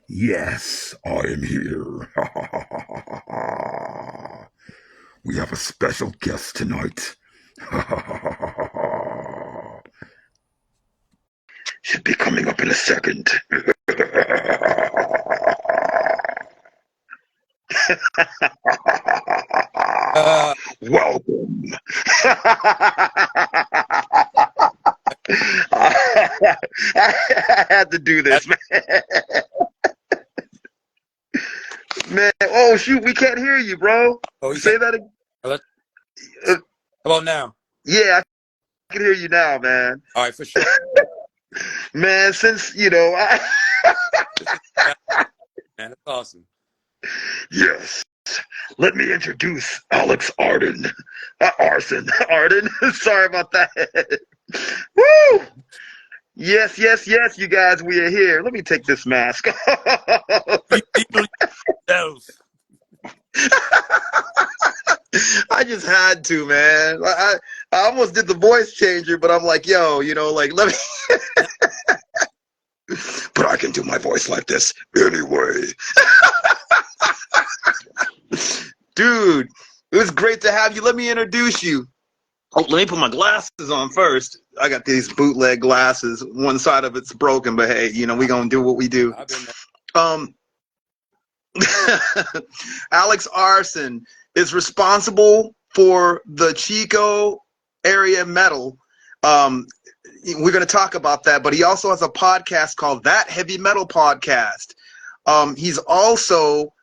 Yes, I am here. We have a special guest tonight. Should be coming up in a second. Uh, Welcome. I had to do that, this, man. Man, oh shoot, we can't hear you, bro. oh, you Say can't. that again. How Uh, about now? yeah, I can hear you now, man. All right, for sure. Man, since This is that, man. That's awesome. yes. Let me introduce Alex Arden. Arson. Arden. Sorry about that. Woo! Yes, yes, yes, you guys, we are here. Let me take this mask off. Be yourself. I just had to, man. I almost did the voice changer, but I'm like, yo, like, let me. But I can do my voice like this anyway. Dude, it was great to have you. Let me introduce you. Oh, let me put my glasses on first. I got these bootleg glasses. One side of it's broken, but hey, we gonna do what we do. I've been there. Um, Alex Arson is responsible for the Chico area metal. We're going to talk about that, but he also has a podcast called That Heavy Metal Podcast. He's also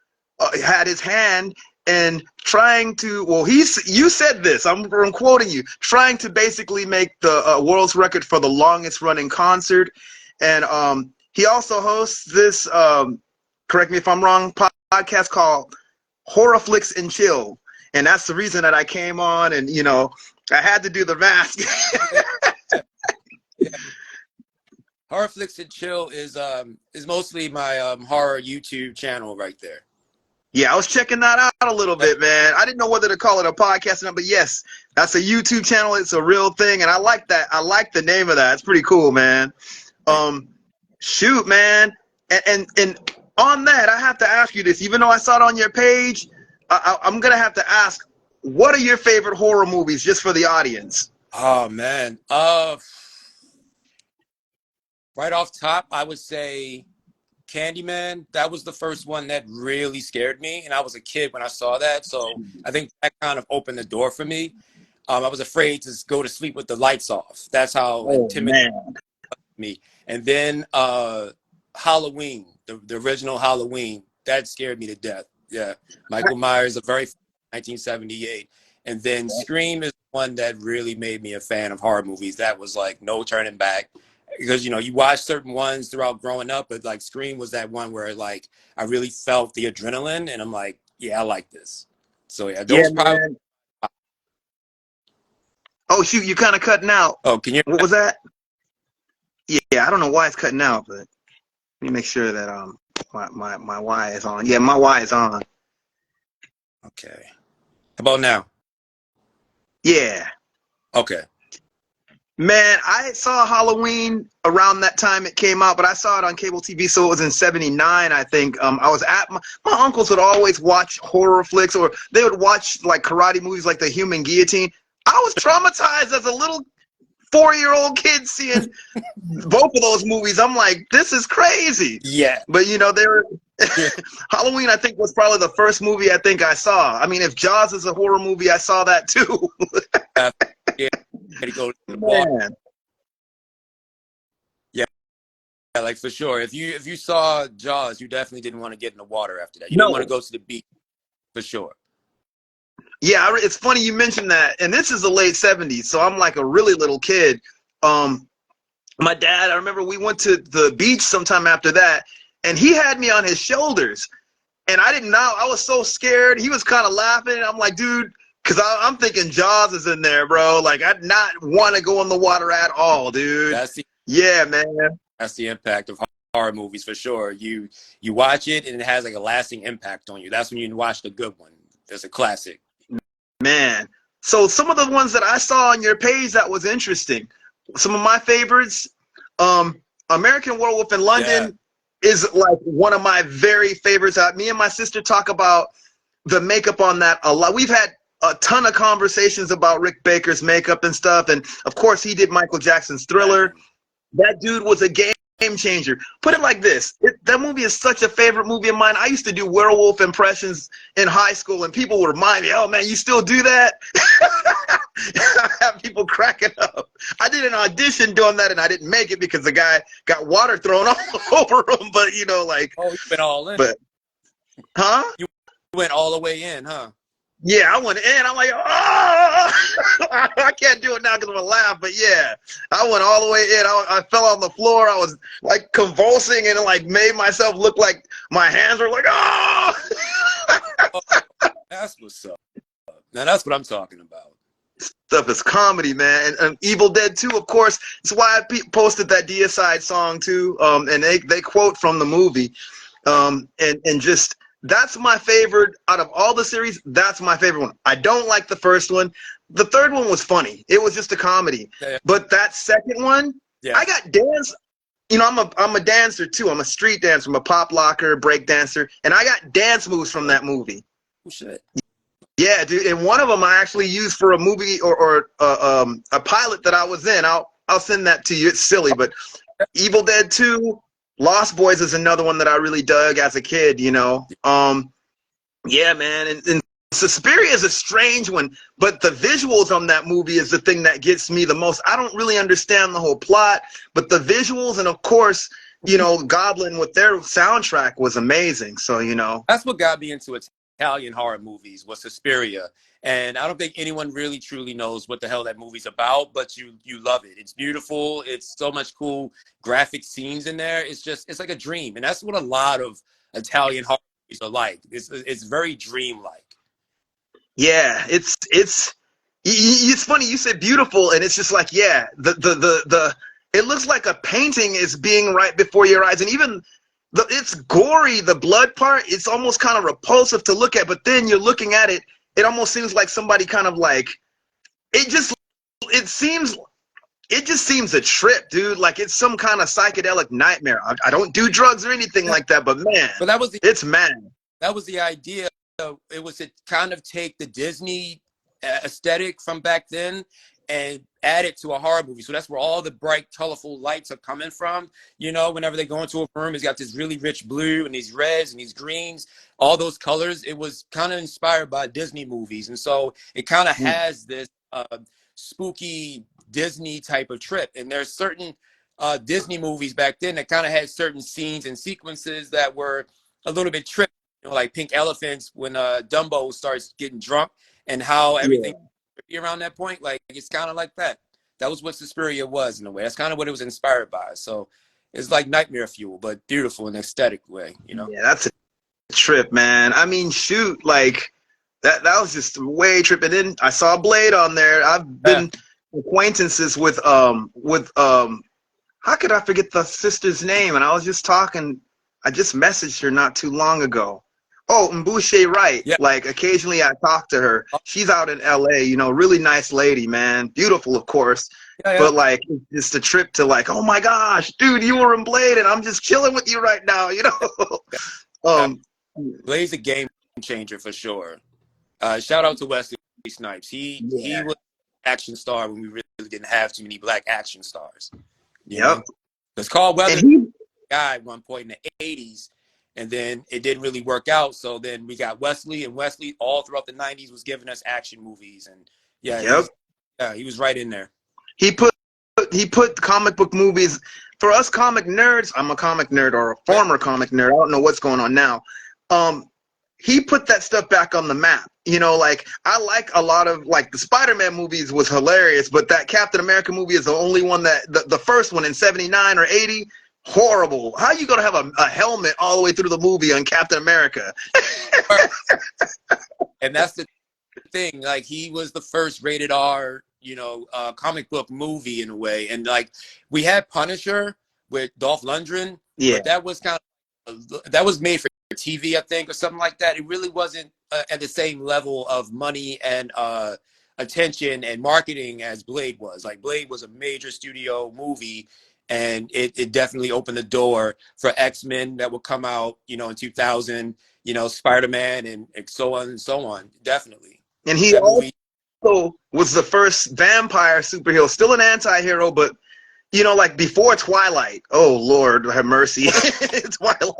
had his hand in trying to, well, you said this, I'm quoting you, trying to basically make the world's record for the longest running concert. And he also hosts this, correct me if I'm wrong, podcast called Horror Flicks and Chill. And that's the reason that I came on and, I had to do the mask. Yeah. Horror Flicks and Chill is mostly my horror YouTube channel right there. Yeah, I was checking that out a little bit, man. I didn't know whether to call it a podcast or not, but yes, that's a YouTube channel. It's a real thing, and I like that. I like the name of that. It's pretty cool, man. Shoot, man. And on that, I have to ask you this. Even though I saw it on your page, I'm gonna have to ask, what are your favorite horror movies, just for the audience? Oh man. Right off top, I would say Candyman. That was the first one that really scared me, and I was a kid when I saw that, so I think that kind of opened the door for me. I was afraid to go to sleep with the lights off. That's how Oh intimidating man. me. And then Halloween, the original Halloween, that scared me to death. Yeah, Michael Myers, a very 1978. And then Scream is one that really made me a fan of horror movies. That was like no turning back. Because you watch certain ones throughout growing up, but like Scream was that one where like I really felt the adrenaline, and I'm like, yeah, I like this. So yeah, Yeah, those probably. man. Oh shoot, you kind of cutting out. Oh, can you? What was that? Yeah, I don't know why it's cutting out, but let me make sure that my Y is on. Yeah, my Y is on. Okay. How about now? Yeah. Okay. Man, I saw Halloween around that time it came out, but I saw it on cable TV, so it was in '79, I think. I was at my uncles would always watch horror flicks, or they would watch like karate movies like The Human Guillotine. I was traumatized as a little 4-year-old kid seeing both of those movies. I'm like, this is crazy. Yeah. But they were Yeah. Halloween, I think, was probably the first movie I think I saw. I mean, if Jaws is a horror movie, I saw that too. Yeah. To go to the water. Man. Yeah, like for sure. If you saw Jaws, you definitely didn't want to get in the water after that. You didn't want to No. go to the beach for sure. Yeah, it's funny you mentioned that. And this is the late '70s, so I'm like a really little kid. Um, my dad, I remember we went to the beach sometime after that, and he had me on his shoulders. And I didn't know. I was so scared. He was kind of laughing. I'm like, dude, because I'm thinking Jaws is in there, bro. Like, I'd not want to go in the water at all, dude. That's the Yeah, man. that's the impact of horror movies for sure. You watch it and it has like a lasting impact on you. That's when you watch the good one. That's a classic. Man. So some of the ones that I saw on your page that was interesting. Some of my favorites, American Werewolf in Yeah. London is like one of my very favorites. Me and my sister talk about the makeup on that a lot. We've had a ton of conversations about Rick Baker's makeup and stuff, and of course he did Michael Jackson's Thriller. Imagine. That dude was a game changer. Put it like this: that movie is such a favorite movie of mine. I used to do werewolf impressions in high school, and people would remind me, "Oh man, you still do that?" I have people cracking up. I did an audition doing that, and I didn't make it because the guy got water thrown all over him. But you know, like, Oh, you went all in. but huh? You went all the way in, huh? Yeah, I went in. I'm like, oh, I can't do it now because I'm gonna laugh. But yeah, I went all the way in. I fell on the floor. I was like convulsing and like made myself look like my hands were like, oh. Oh, that's what's up. Now that's what I'm talking about. Stuff is comedy, man. And Evil Dead 2, of course. That's why I posted that Deicide song too. And they quote from the movie. And just that's my favorite out of all the series. That's my favorite one. I don't like the first one. The third one was funny. It was just a comedy. Yeah. But that second one, Yeah. I got dance. You know, I'm a dancer too. I'm a street dancer. I'm a pop locker, break dancer, and I got dance moves from that movie. Oh shit. Yeah, dude. And one of them I actually used for a movie or a pilot that I was in. I'll send that to you. It's silly, but Evil Dead 2. Lost Boys is another one that I really dug as a kid, you know. Yeah, man, and Suspiria is a strange one, but the visuals on that movie is the thing that gets me the most. I don't really understand the whole plot, but the visuals and of course, you know, Goblin with their soundtrack was amazing. So, you know. That's what got me into Italian horror movies was Suspiria. And I don't think anyone really truly knows what the hell that movie's about, but you love it. It's beautiful. It's so much cool graphic scenes in there. It's like a dream. And that's what a lot of Italian horror movies are like. It's very dreamlike. Yeah, it's funny you said beautiful, and it's just like, yeah, the it looks like a painting is being right before your eyes, and even it's gory, the blood part, it's almost kind of repulsive to look at, but then you're looking at it, it almost seems like somebody kind of like it just seems a trip, dude. Like it's some kind of psychedelic nightmare. I don't do drugs or anything like that, but man, But it's mad. that was the idea. It was to kind of take the Disney aesthetic from back then and add it to a horror movie. So that's where all the bright, colorful lights are coming from. You know, whenever they go into a room, it's got this really rich blue and these reds and these greens, all those colors. It was kind of inspired by Disney movies. And so it kind of has this spooky Disney type of trip. And there's certain Disney movies back then that kind of had certain scenes and sequences that were a little bit trippy. You know, like Pink Elephants when Dumbo starts getting drunk and how everything around that point, like it's kind of like that. That was what Suspiria was in a way. That's kind of what it was inspired by. So it's like nightmare fuel, but beautiful in an aesthetic way, you know? Yeah, that's a trip, man. I mean, shoot, like that was just way tripping. Then I saw Blade on there. I've been acquaintances with how could I forget the sister's name? And I was just talking, I just messaged her not too long ago. Oh, Mbouche Wright. Yeah. Like occasionally I talk to her. She's out in LA, you know, really nice lady, man. Beautiful, of course. Yeah. But like it's the trip to like, oh my gosh, dude, you were in Blade and I'm just chilling with you right now, you know. Blade's a game changer for sure. Shout out to Wesley Snipes. He was an action star when we really didn't have too many black action stars. Yep. It's called Weather Guy at one point in the 80s. And then it didn't really work out. So then we got Wesley, and Wesley all throughout the 90s was giving us action movies. And he was right in there. He put comic book movies for us comic nerds. I'm a comic nerd or a former comic nerd. I don't know what's going on now. He put that stuff back on the map. You know, like I like a lot of like the Spider-Man movies was hilarious, but that Captain America movie is the only one that the first one in 79 or 80. Horrible. How are you gonna have a helmet all the way through the movie on Captain America? And that's the thing. Like he was the first rated R, you know, comic book movie in a way. And like we had Punisher with Dolph Lundgren. Yeah. But that was that was made for TV, I think, or something like that. It really wasn't at the same level of money and attention and marketing as Blade was. Like Blade was a major studio movie. and it definitely opened the door for X-Men that would come out, you know, in 2000, you know, Spider-Man and so on and so on. Definitely. And he That movie. also was the first vampire superhero, still an anti-hero, but you know, like before Twilight. Oh Lord, have mercy. Twilight.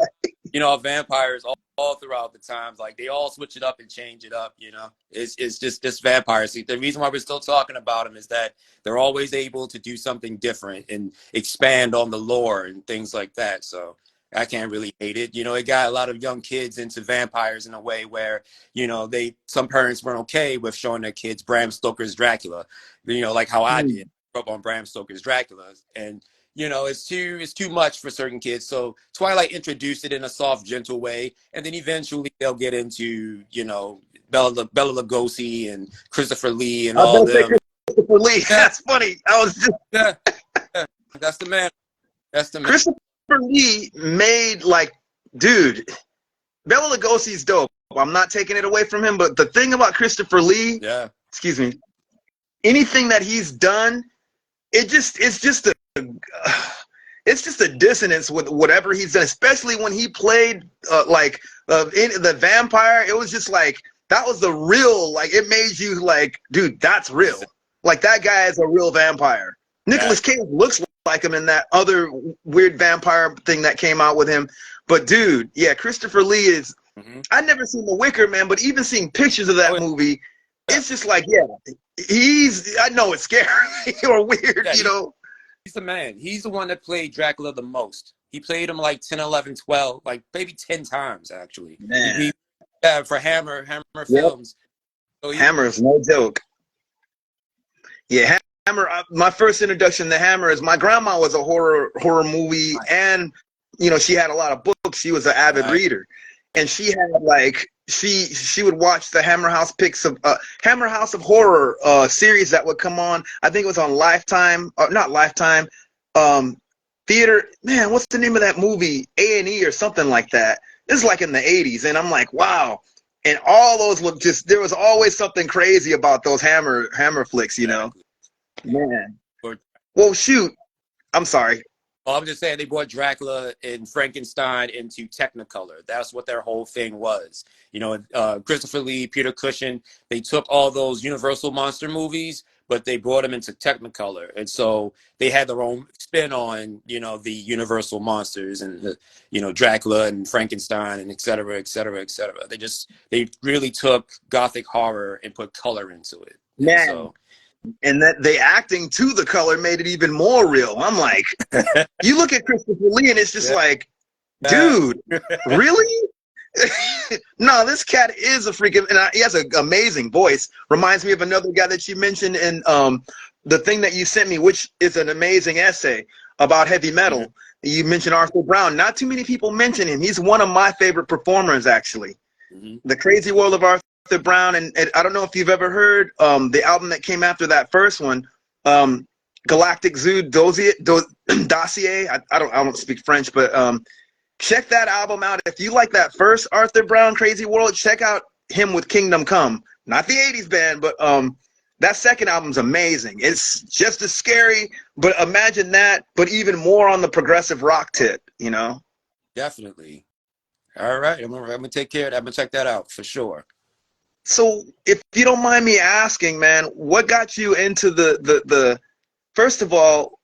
You know, vampires all throughout the times, like they all switch it up and change it up. You know, it's just vampires. The reason why we're still talking about them is that they're always able to do something different and expand on the lore and things like that. So I can't really hate it. You know, it got a lot of young kids into vampires in a way where, you know, some parents weren't okay with showing their kids Bram Stoker's Dracula. You know, like how I did. Up on Bram Stoker's Dracula, and you know it's too much for certain kids. So Twilight introduced it in a soft, gentle way, and then eventually they'll get into, you know, Bela Lugosi and Christopher Lee and I all bet say them. Christopher Lee. Yeah, That's funny. I was just yeah, yeah. That's the man. That's the man. Christopher Lee made like, dude, Bela Lugosi's dope. I'm not taking it away from him, but the thing about Christopher Lee, Yeah, excuse me, anything that he's done, it's just a dissonance with whatever he's done, especially when he played in the vampire. It was just like that was the real, like it made you like, dude, that's real. Like that guy is a real vampire. Nicolas Cage looks like him in that other weird vampire thing that came out with him. But dude, yeah, Christopher Lee is. I've never seen The Wicker Man, but even seeing pictures of that movie, it's just like, yeah, I know it's scary or weird, you know. He's the man. He's the one that played Dracula the most. He played him like 10, 11, 12, like maybe 10 times, actually. Yeah, for Hammer Films. So Hammer is no joke. Yeah, Hammer, my first introduction to Hammer is my grandma was a horror movie, and, you know, she had a lot of books. She was an avid reader. And she had like, she would watch the Hammer House Hammer House of Horror series that would come on. I think it was on Lifetime, not Lifetime, theater. Man, what's the name of that movie? A&E or something like that. This is like in the 80s, and I'm like, wow. And all those look just. There was always something crazy about those Hammer flicks, you know. Man. Well, shoot. I'm sorry. Well, I'm just saying they brought Dracula and Frankenstein into Technicolor. That's what their whole thing was. You know, Christopher Lee, Peter Cushing, they took all those Universal monster movies, but they brought them into Technicolor. And so they had their own spin on, you know, the Universal monsters and, you know, Dracula and Frankenstein and et cetera, et cetera, et cetera. They really took Gothic horror and put color into it. Man. And that the acting to the color made it even more real. I'm like, you look at Christopher Lee and it's just like, dude, really? No, this cat is a freaking, and he has an amazing voice. Reminds me of another guy that you mentioned in the thing that you sent me, which is an amazing essay about heavy metal. You mentioned Arthur Brown. Not too many people mention him. He's one of my favorite performers, actually. The Crazy World of Arthur Brown, and I don't know if you've ever heard the album that came after that first one, Galactic Zoo Dossier. I don't speak French, but check that album out. If you like that first Arthur Brown Crazy World, check out him with Kingdom Come. Not the 80s band, but that second album's amazing. It's just as scary, but imagine that, but even more on the progressive rock tip, you know? Definitely. All right, I'm gonna take care of that. I'm gonna check that out for sure. So, if you don't mind me asking, man, what got you into the first of all,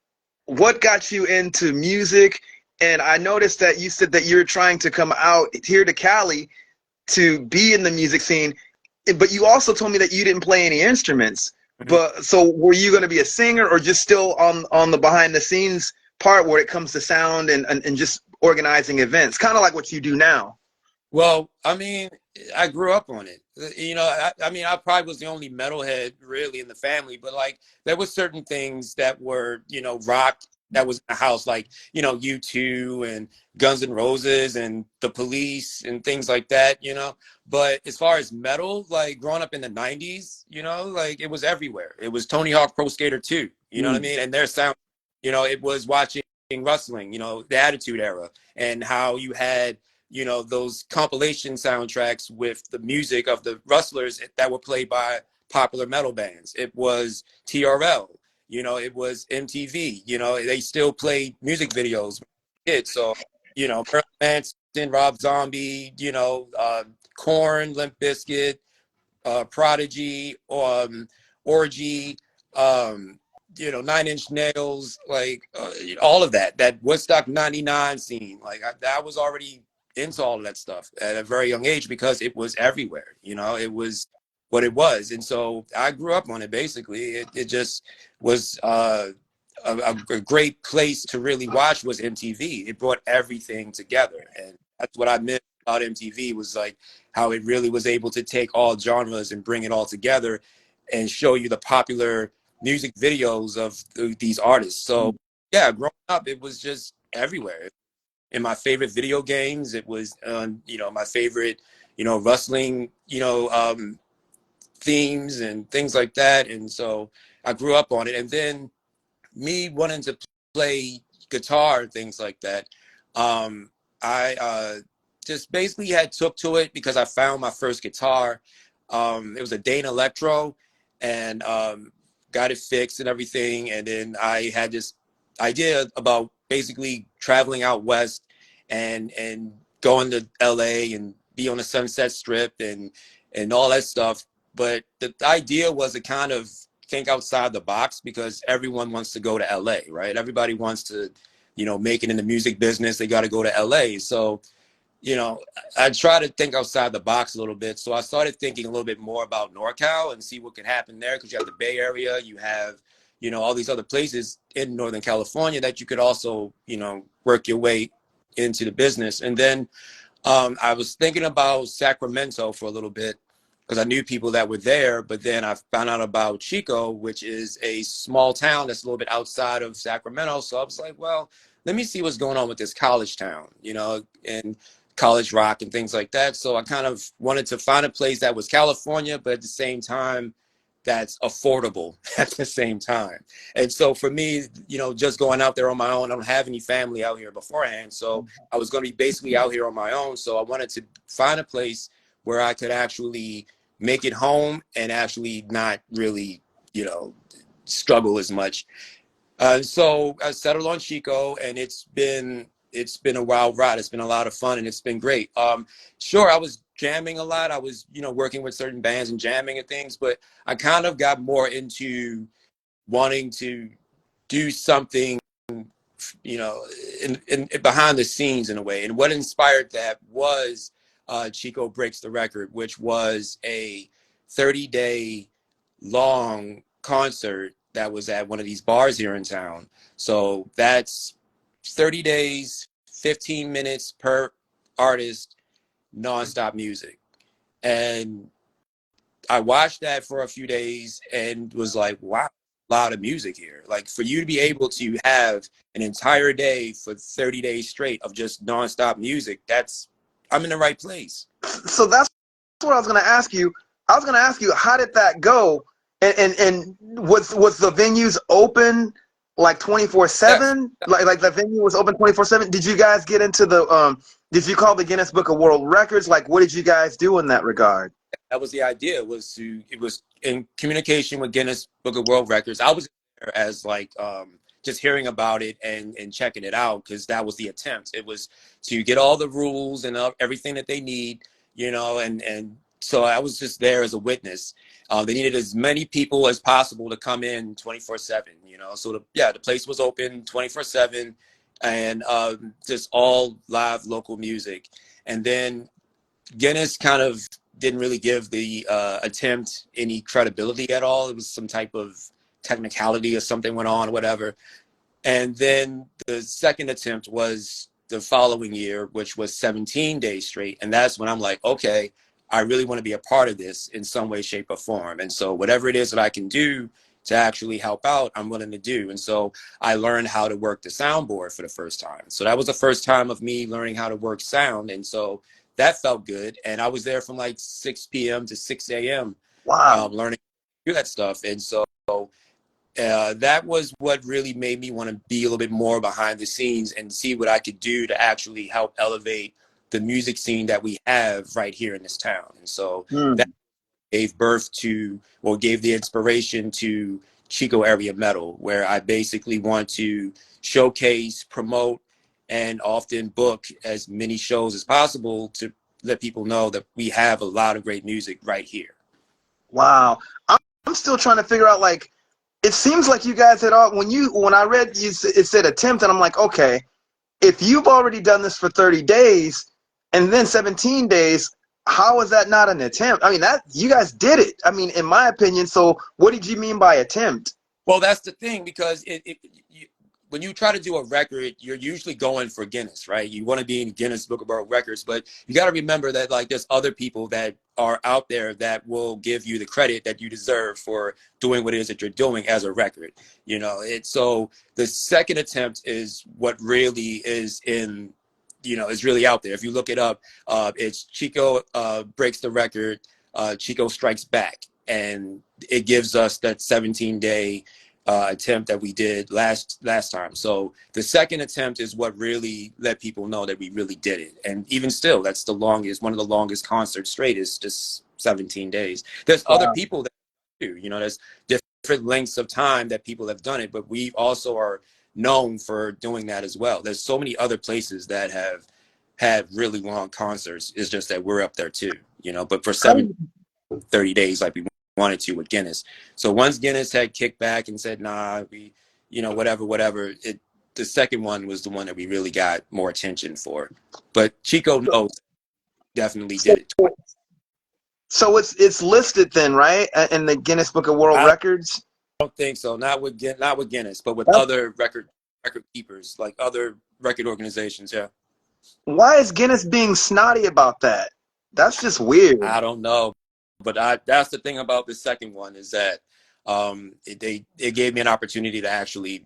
what got you into music? And I noticed that you said that you're trying to come out here to Cali to be in the music scene, but you also told me that you didn't play any instruments. But so were you going to be a singer or just still on the behind the scenes part where it comes to sound and just organizing events, kind of like what you do now? Well, I mean, I grew up on it. You know, I mean, I probably was the only metalhead really in the family, but like there were certain things that were, you know, rock that was in the house, like, you know, U2 and Guns N' Roses and The Police and things like that, you know. But as far as metal, like growing up in the 90s, you know, like it was everywhere. It was Tony Hawk Pro Skater 2, you know what I mean? And their sound, you know, it was watching wrestling, you know, the Attitude Era, and how you had, you know, those compilation soundtracks with the music of the wrestlers that were played by popular metal bands. It was TRL. You know, it was MTV. You know, they still played music videos. So, you know, Marilyn Manson, Rob Zombie, you know, Korn, Limp Bizkit, Prodigy, Orgy, you know, Nine Inch Nails, like all of that. That Woodstock '99 scene, like I was already into all of that stuff at a very young age because it was everywhere. You know, it was what it was, and so I grew up on it. Basically, it just was. A great place to really watch was MTV. It brought everything together, and that's what I missed about MTV was like how it really was able to take all genres and bring it all together and show you the popular music videos of these artists. So yeah, growing up, it was just everywhere. In my favorite video games, it was, you know, my favorite, you know, wrestling, you know, themes and things like that. And so I grew up on it. And then me wanting to play guitar and things like that, I just basically had took to it because I found my first guitar. It was a Dane Electro, and got it fixed and everything. And then I had this idea about basically traveling out west and going to LA and be on the Sunset Strip and all that stuff. But the idea was to kind of think outside the box because everyone wants to go to LA, right? Everybody wants to, you know, make it in the music business. They got to go to LA. So, you know, I try to think outside the box a little bit. So I started thinking a little bit more about NorCal and see what could happen there because you have the Bay Area, you have, you know, all these other places in Northern California that you could also, you know, work your way into the business. And then I was thinking about Sacramento for a little bit because I knew people that were there, but then I found out about Chico, which is a small town that's a little bit outside of Sacramento. So I was like, well, let me see what's going on with this college town, you know, and college rock and things like that. So I kind of wanted to find a place that was California, but at the same time, that's affordable at the same time. And so for me, you know, just going out there on my own, I don't have any family out here beforehand. So I was going to be basically out here on my own. So I wanted to find a place where I could actually make it home and actually not really, you know, struggle as much. So I settled on Chico, and it's been a wild ride. It's been a lot of fun, and it's been great. Sure, I was jamming a lot. I was, you know, working with certain bands and jamming and things, but I kind of got more into wanting to do something, you know, in behind the scenes in a way. And what inspired that was Chico Breaks the Record, which was a 30-day long concert that was at one of these bars here in town. So that's 30 days, 15 minutes per artist, nonstop music. And I watched that for a few days and was like, wow, a lot of music here. Like for you to be able to have an entire day for 30 days straight of just nonstop music, I'm in the right place. So that's what I was going to ask you. I was going to ask you, how did that go? And was the venues open like 24/7? Yes. Like the venue was open 24/7? Did you guys get into the did you call the Guinness Book of World Records? Like what did you guys do in that regard? That was the idea, it was in communication with Guinness Book of World Records. I was there as like just hearing about it and checking it out because that was the attempt. It was to get all the rules and everything that they need, you know, and so I was just there as a witness. They needed as many people as possible to come in 24/7, you know. So the place was open 24/7 and just all live local music. And then Guinness kind of didn't really give the attempt any credibility at all. It was some type of technicality or something went on, or whatever. And then the second attempt was the following year, which was 17 days straight. And that's when I'm like, okay, I really want to be a part of this in some way, shape, or form. And so whatever it is that I can do to actually help out, I'm willing to do. And so I learned how to work the soundboard for the first time. So that was the first time of me learning how to work sound. And so that felt good. And I was there from like 6 p.m. to 6 a.m. Wow. Learning to do that stuff. And so that was what really made me want to be a little bit more behind the scenes and see what I could do to actually help elevate the music scene that we have right here in this town. And so that gave birth to, or gave the inspiration to Chico area metal, where I basically want to showcase, promote, and often book as many shows as possible to let people know that we have a lot of great music right here. Wow. I'm still trying to figure out, like, it seems like you guys had all, when I read you, it said attempt, and I'm like, okay, if you've already done this for 30 days and then 17 days, how is that not an attempt? I mean, that you guys did it. I mean, in my opinion. So what did you mean by attempt? Well, that's the thing, because when you try to do a record, you're usually going for Guinness, right? You want to be in Guinness Book of World Records, but you got to remember that, like, there's other people that are out there that will give you the credit that you deserve for doing what it is that you're doing as a record. You know, it's so the second attempt is what really is in, you know, is really out there. If you look it up, it's Chico breaks the record, Chico strikes back, and it gives us that 17-day attempt that we did last time. So the second attempt is what really let people know that we really did it. And even still, that's the longest, one of the longest concerts straight is just 17 days. There's other Wow. people that do, you know, there's different lengths of time that people have done it, but we also are known for doing that as well. There's so many other places that have had really long concerts. It's just that we're up there too, you know, but for 30 days, like we wanted to with Guinness. So once Guinness had kicked back and said, nah, we, you know, whatever, the second one was the one that we really got more attention for. But Chico knows, definitely So, did it twice. so it's listed then, right, in the Guinness Book of World I Records? don't think so. Not with Guinness, but with That's, other record keepers, like other record organizations. Yeah. why is Guinness being snotty about that? That's just weird. I don't know, but that's the thing about the second one is that it gave me an opportunity to actually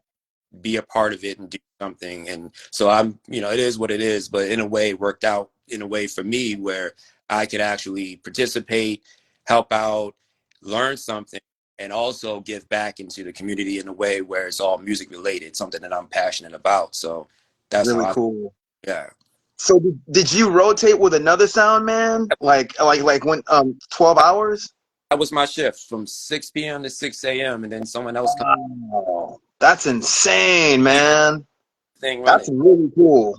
be a part of it and do something. And so I'm, you know, it is what it is, but in a way it worked out in a way for me where I could actually participate, help out, learn something, and also give back into the community in a way where it's all music related, something that I'm passionate about. So that's how Really I, cool. yeah. So did you rotate with another sound man? Like when 12 hours? That was my shift from 6 p.m. to 6 a.m. and then someone else comes Wow. That's insane, man. thing That's running. really cool.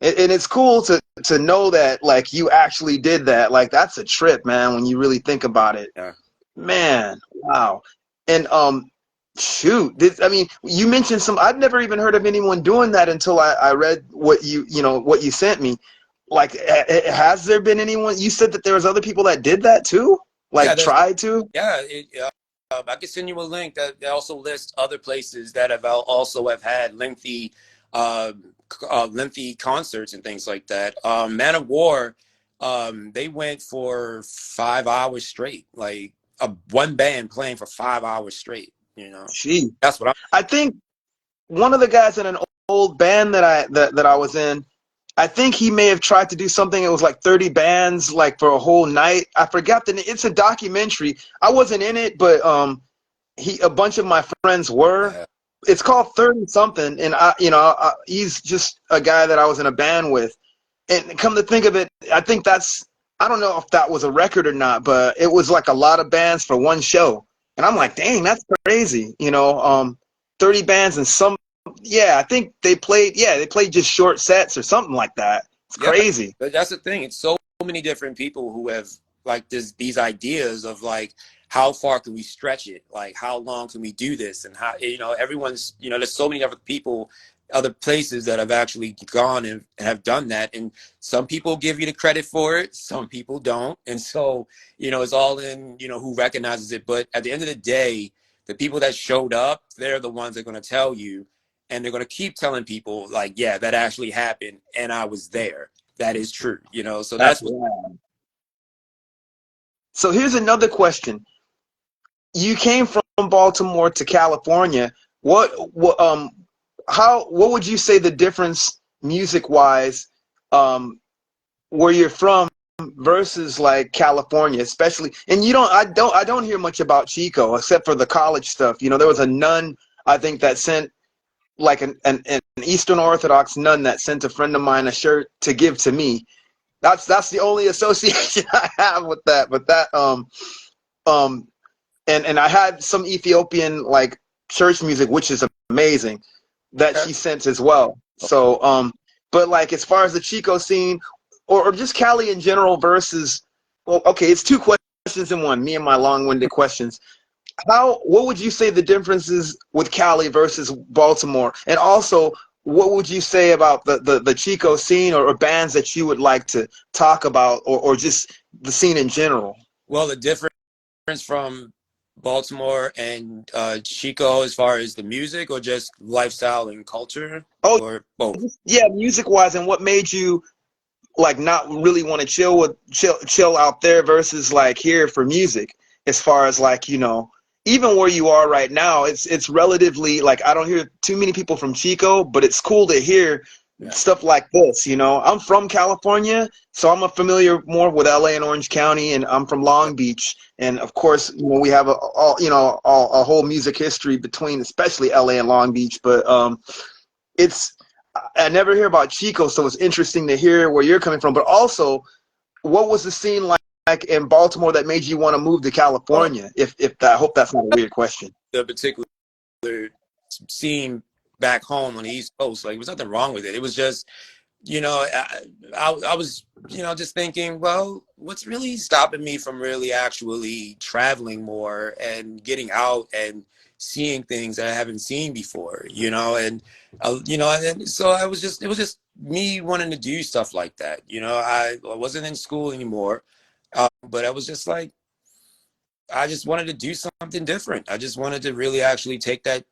And it's cool to know that, like, you actually did that. Like, that's a trip, man, when you really think about it. Yeah. Man, wow. And shoot, I mean, you mentioned some. I've never even heard of anyone doing that until I read what what you sent me. Like, has there been anyone? You said that there was other people that did that too, Yeah, like there's tried to. yeah. I can send you a link that also lists other places that have also have had uh, lengthy concerts and things like that. Man of War, they went for 5 hours straight, like one band playing for 5 hours straight. You know, Gee, that's what I'm. I think one of the guys in an old band that I was in, I think he may have tried to do something. It was like 30 bands, like for a whole night. I forgot the. It's a documentary. I wasn't in it, but a bunch of my friends were. Yeah, It's called 30 something, and he's just a guy that I was in a band with. And come to think of it, I don't know if that was a record or not, but it was like a lot of bands for one show. And I'm yeah, like, dang, that's crazy. 30 bands and yeah, I think they played just short sets or something like that. It's yeah. crazy. But that's the thing. It's so many different people who have like these ideas of like how far can we stretch it? Like how long can we do this? And how everyone's there's so many other people, other places that have actually gone and have done that. And some people give you the credit for it, some people don't. And so it's all in who recognizes it. But at the end of the day, the people that showed up, they're the ones that are going to tell you, and they're going to keep telling people like, yeah, that actually happened, and I was there. That is true, so That's that's what. right. So here's another question. You came from Baltimore to California. What would you say the difference music wise, where you're from versus like California, especially? And I don't hear much about Chico except for the college stuff. There was a nun, I think, that sent like an Eastern Orthodox nun that sent a friend of mine a shirt to give to me. That's the only association I have with that. But that um and I had some Ethiopian like church music, which is amazing, that Okay. she sent as well. So but like as far as the Chico scene, or just Cali in general versus, well, okay, it's two questions in one. Me and my long-winded questions. What would you say the differences with Cali versus Baltimore? And also, what would you say about the Chico scene, or bands that you would like to talk about, or just the scene in general? Well, the difference from Baltimore and Chico as far as the music or just lifestyle and culture Oh, or both? yeah, music wise, and what made you like not really want to chill out there versus like here for music, as far as like, even where you are right now, it's relatively like I don't hear too many people from Chico, but it's cool to hear Yeah. stuff like this. I'm from California, so I'm familiar more with LA and Orange County, and I'm from Long Beach, and of course, we have a whole music history between, especially LA and Long Beach. But it's I never hear about Chico, so it's interesting to hear where you're coming from. But also, what was the scene like in Baltimore that made you want to move to Well, California? If that, I hope that's not a weird question. the particular scene back home on the East Coast, like, there was nothing wrong with it. It was just, I was, just thinking, well, what's really stopping me from really actually traveling more and getting out and seeing things that I haven't seen before, and so it was just me wanting to do stuff like that. I wasn't in school anymore, but I was just like, I just wanted to do something different. I just wanted to really actually take that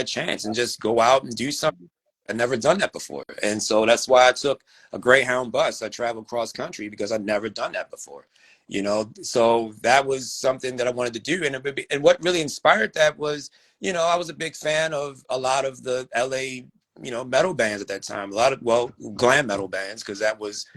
chance and just go out and do something. I'd never done that before. And so that's why I took a Greyhound bus. I traveled cross country because I'd never done that before. So that was something that I wanted to do. And what really inspired that was, I was a big fan of a lot of the LA, metal bands at that time. A lot of, well, glam metal bands, because that was,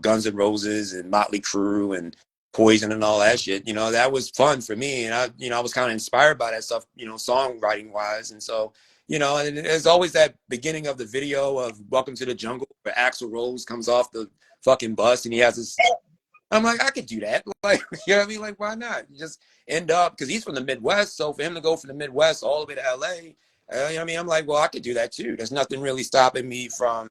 Guns N' Roses and Motley Crue and Poison and all that shit. That was fun for me. And I was kind of inspired by that stuff, songwriting wise. And so, and there's always that beginning of the video of Welcome to the Jungle where Axl Rose comes off the fucking bus and he has this. I'm like, I could do that. Like, you know what I mean? Like, why not? You just end up, because he's from the Midwest. So for him to go from the Midwest all the way to LA, you know what I mean? I'm like, well, I could do that too. There's nothing really stopping me from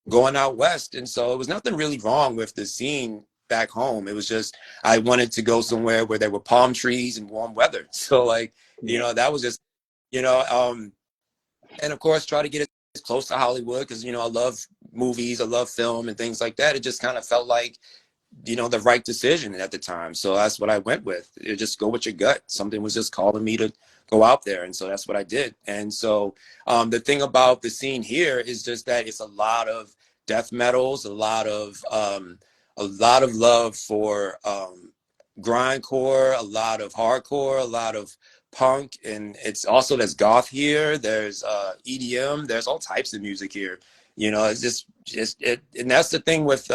going out west. And so it was nothing really wrong with the scene back home. It was just, I wanted to go somewhere where there were palm trees and warm weather. So, like, that was just, you know, um, and of course try to get as close to Hollywood because I love movies, I love film and things like that. It just kind of felt like the right decision at the time, so that's what I went with. Just go with your gut. Something was just calling me to go out there, and so that's what I did. And so the thing about the scene here is just that it's a lot of death metals, a lot of love for grindcore, a lot of hardcore, a lot of punk, and it's also there's goth here, there's EDM, there's all types of music here. It's just it, and that's the thing with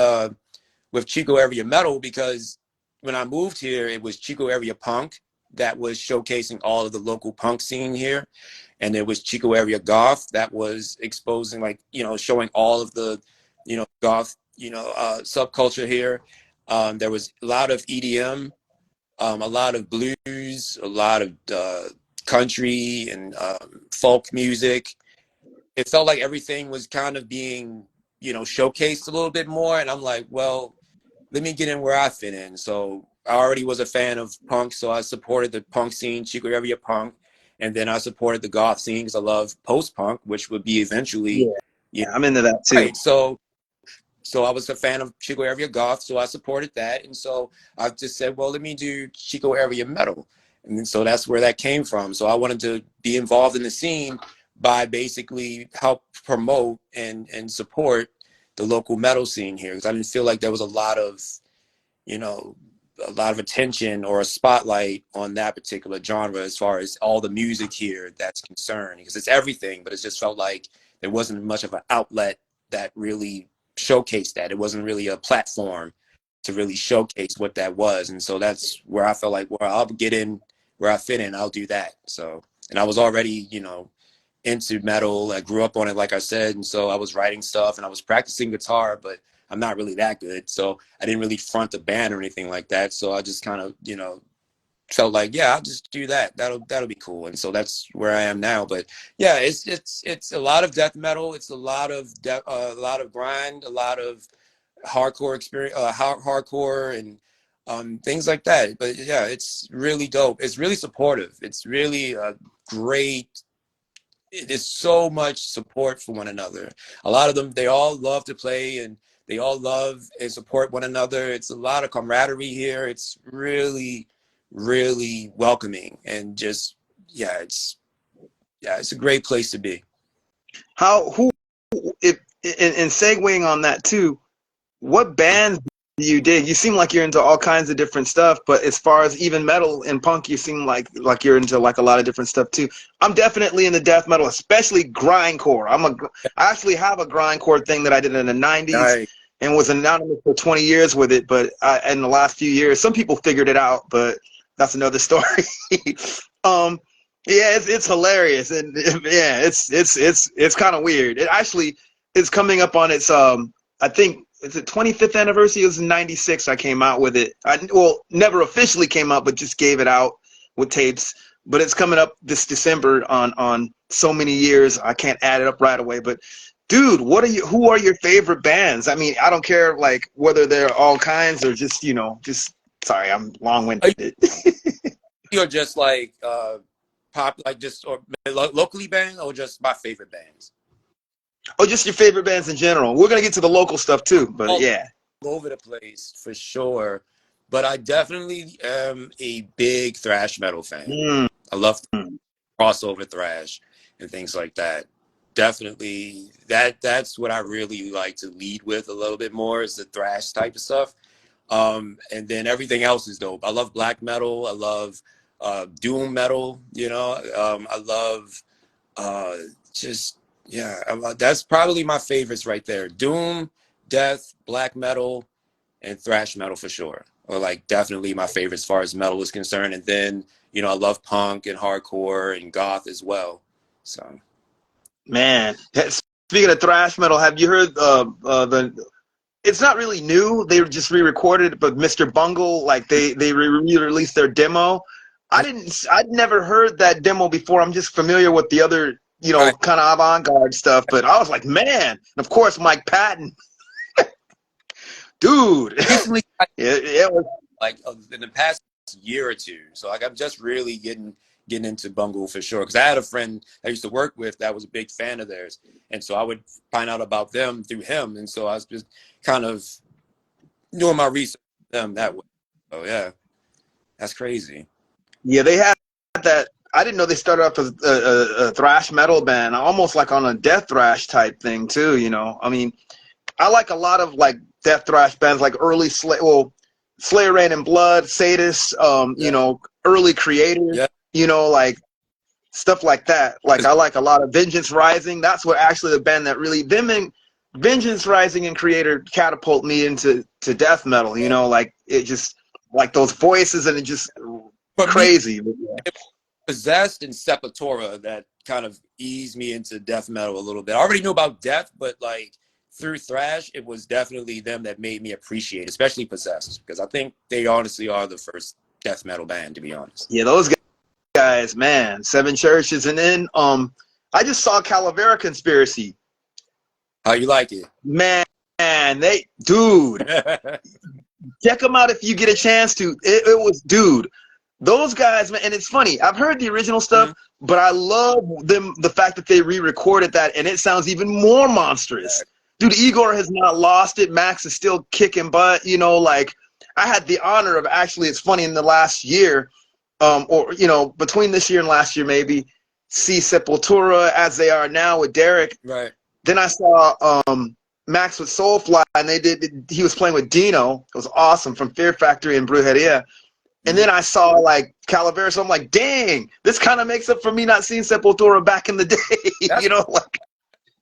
Chico Area Metal, because when I moved here, it was Chico Area Punk that was showcasing all of the local punk scene here, and there was Chico Area Goth that was exposing, like, showing all of the goth subculture here. There was a lot of EDM, a lot of blues, a lot of country and folk music. It felt like everything was kind of being, showcased a little bit more. And I'm like, well, let me get in where I fit in. So I already was a fan of punk, so I supported the punk scene, Chico Area Punk, and then I supported the goth scene because I love post-punk, which would be eventually, Yeah, you I'm into that know, too. right. So I was a fan of Chico Area Goth, so I supported that. And so I just said, well, let me do Chico Area Metal. And so that's where that came from. So I wanted to be involved in the scene by basically help promote and support the local metal scene here, because I didn't feel like there was you know, a lot of attention or a spotlight on that particular genre as far as all the music here that's concerned, because it's everything, but it just felt like there wasn't much of an outlet that really showcased that. It wasn't really a platform to really showcase what that was. And so that's where I felt like, well, I'll get in where I fit in, I'll do that. So, and I was already, into metal. I grew up on it, like I said. And so I was writing stuff and I was practicing guitar, but I'm not really that good. So I didn't really front a band or anything like that. So I just kind of, felt like, yeah, I'll just do that. That'll be cool. And so that's where I am now. But yeah, it's a lot of death metal. It's a lot of grind, a lot of hardcore experience, hardcore and things like that. But yeah, it's really dope. It's really supportive. It's really a great. It is so much support for one another. A lot of them, they all love to play and they all love and support one another. It's a lot of camaraderie here. It's really, really welcoming and just, it's a great place to be. If and segueing on that too, what bands do you dig? You seem like you're into all kinds of different stuff, but as far as even metal and punk, you seem like you're into like a lot of different stuff too. I'm definitely into death metal, especially grindcore. I actually have a grindcore thing that I did in the '90s Right. and was anonymous for 20 years with it. But in the last few years, some people figured it out, but that's another story. um, yeah, it's hilarious, and yeah, it's kind of weird. It actually is coming up on its I think it's the 25th anniversary. It was in '96. I came out with it. Never officially came out, but just gave it out with tapes. But it's coming up this December on so many years. I can't add it up right away. But dude, who are your favorite bands? I mean, I don't care like whether they're all kinds or just sorry, I'm long-winded. You're just like pop, like just or locally band or just my favorite bands? Oh, just your favorite bands in general. We're gonna get to the local stuff too, but yeah. All over the place for sure. But I definitely am a big thrash metal fan. Mm. I love crossover thrash and things like that. Definitely that's what I really like to lead with a little bit more is the thrash type of stuff. And then everything else is dope. I love black metal. I love doom metal. I love just that's probably my favorites right there. Doom, death, black metal, and thrash metal for sure. Or like definitely my favorite as far as metal is concerned. And then I love punk and hardcore and goth as well. So Man, speaking of thrash metal, have you heard it's not really new. They just re-recorded, but Mr. Bungle, like they re-released their demo. I'd never heard that demo before. I'm just familiar with the other, right. kind of avant-garde stuff. But I was like, man, and of course Mike Patton, dude. Recently, it was. like in the past year or two. So like I'm just really getting into Bungle for sure. Because I had a friend I used to work with that was a big fan of theirs, and so I would find out about them through him, and so I was just kind of doing my research on them that way. Oh yeah, that's crazy. Yeah, they had that. I didn't know they started off as a thrash metal band, almost like on a death thrash type thing too. I mean, I like a lot of like death thrash bands, like early Slayer, Rain and Blood, Sadist, early Creator, Yeah. like stuff like that. Like I like a lot of Vengeance Rising. That's what actually the band that really them and Vengeance Rising and Creator catapult me into death metal. Like it just like those voices and it just For crazy. me, Possessed and Sepultura that kind of eased me into death metal a little bit. I already knew about death, but like through thrash, it was definitely them that made me appreciate, especially Possessed, because I think they honestly are the first death metal band, to be honest. Yeah, those guys, man. Seven Churches, and then I just saw Calavera Conspiracy. How you like it? Man, dude, check them out if you get a chance to. It was, dude. Those guys, man, and it's funny. I've heard the original stuff, but I love the fact that they re-recorded that, and it sounds even more monstrous. Dude, Igor has not lost it. Max is still kicking butt. Like I had the honor of actually. It's funny in the last year, or between this year and last year, maybe see Sepultura as they are now with Derek. Right. Then I saw Max with Soulfly, and he was playing with Dino. It was awesome from Fear Factory and Brujeria. And then I saw like Calavera, so I'm like, dang, this kind of makes up for me not seeing Sepultura back in the day.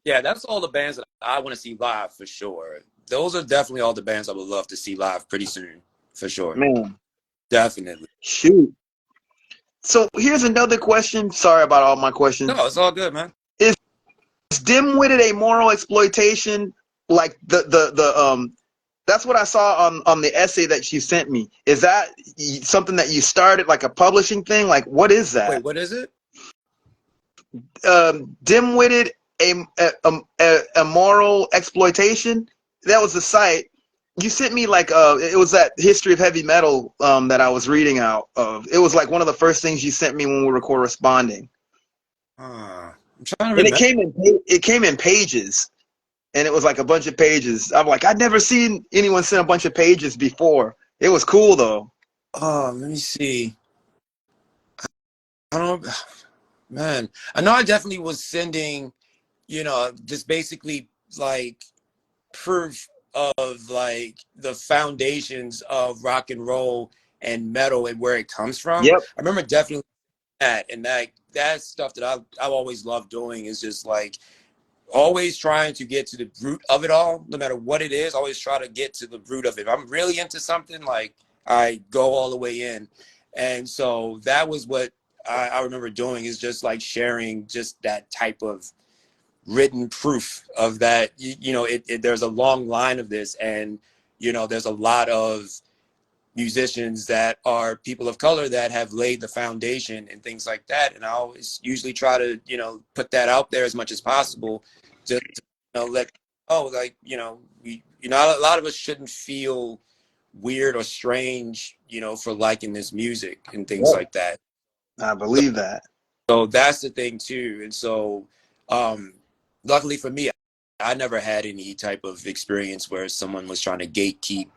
Yeah, that's all the bands that I want to see live for sure. Those are definitely all the bands I would love to see live pretty soon, for sure. Man, definitely. Shoot. So here's another question. Sorry about all my questions. No, it's all good, man. Is dim-witted a moral exploitation like the That's what I saw on the essay that you sent me. Is that something that you started, like a publishing thing? Like, what is Wait, that? what is it? Dim-witted, immoral exploitation. That was the site. You sent me like it was that history of heavy metal that I was reading out of. It was like one of the first things you sent me when we were corresponding, I'm trying to and remember. it came in pages, and it was like a bunch of pages. I'm like, I'd never seen anyone send a bunch of pages before. It was cool though. Oh, let me see. I don't, man. I know I definitely was sending, just basically like proof of like the foundations of rock and roll and metal and where it comes from. Yep. I remember definitely that, and that's stuff that I've always loved doing, is just like always trying to get to the root of it all, no matter what it is. Always try to get to the root of it. If I'm really into something, like, I go all the way in. And so that was what I remember doing, is just like sharing just that type of written proof of that. There's a long line of this, and there's a lot of musicians that are people of color that have laid the foundation and things like that. And I always usually try to, put that out there as much as possible, just to, let, oh, like, a lot of us shouldn't feel weird or strange, for liking this music and things Yep. like that. I believe that. So that's the thing too. And so, um, luckily for me, I never had any type of experience where someone was trying to gatekeep,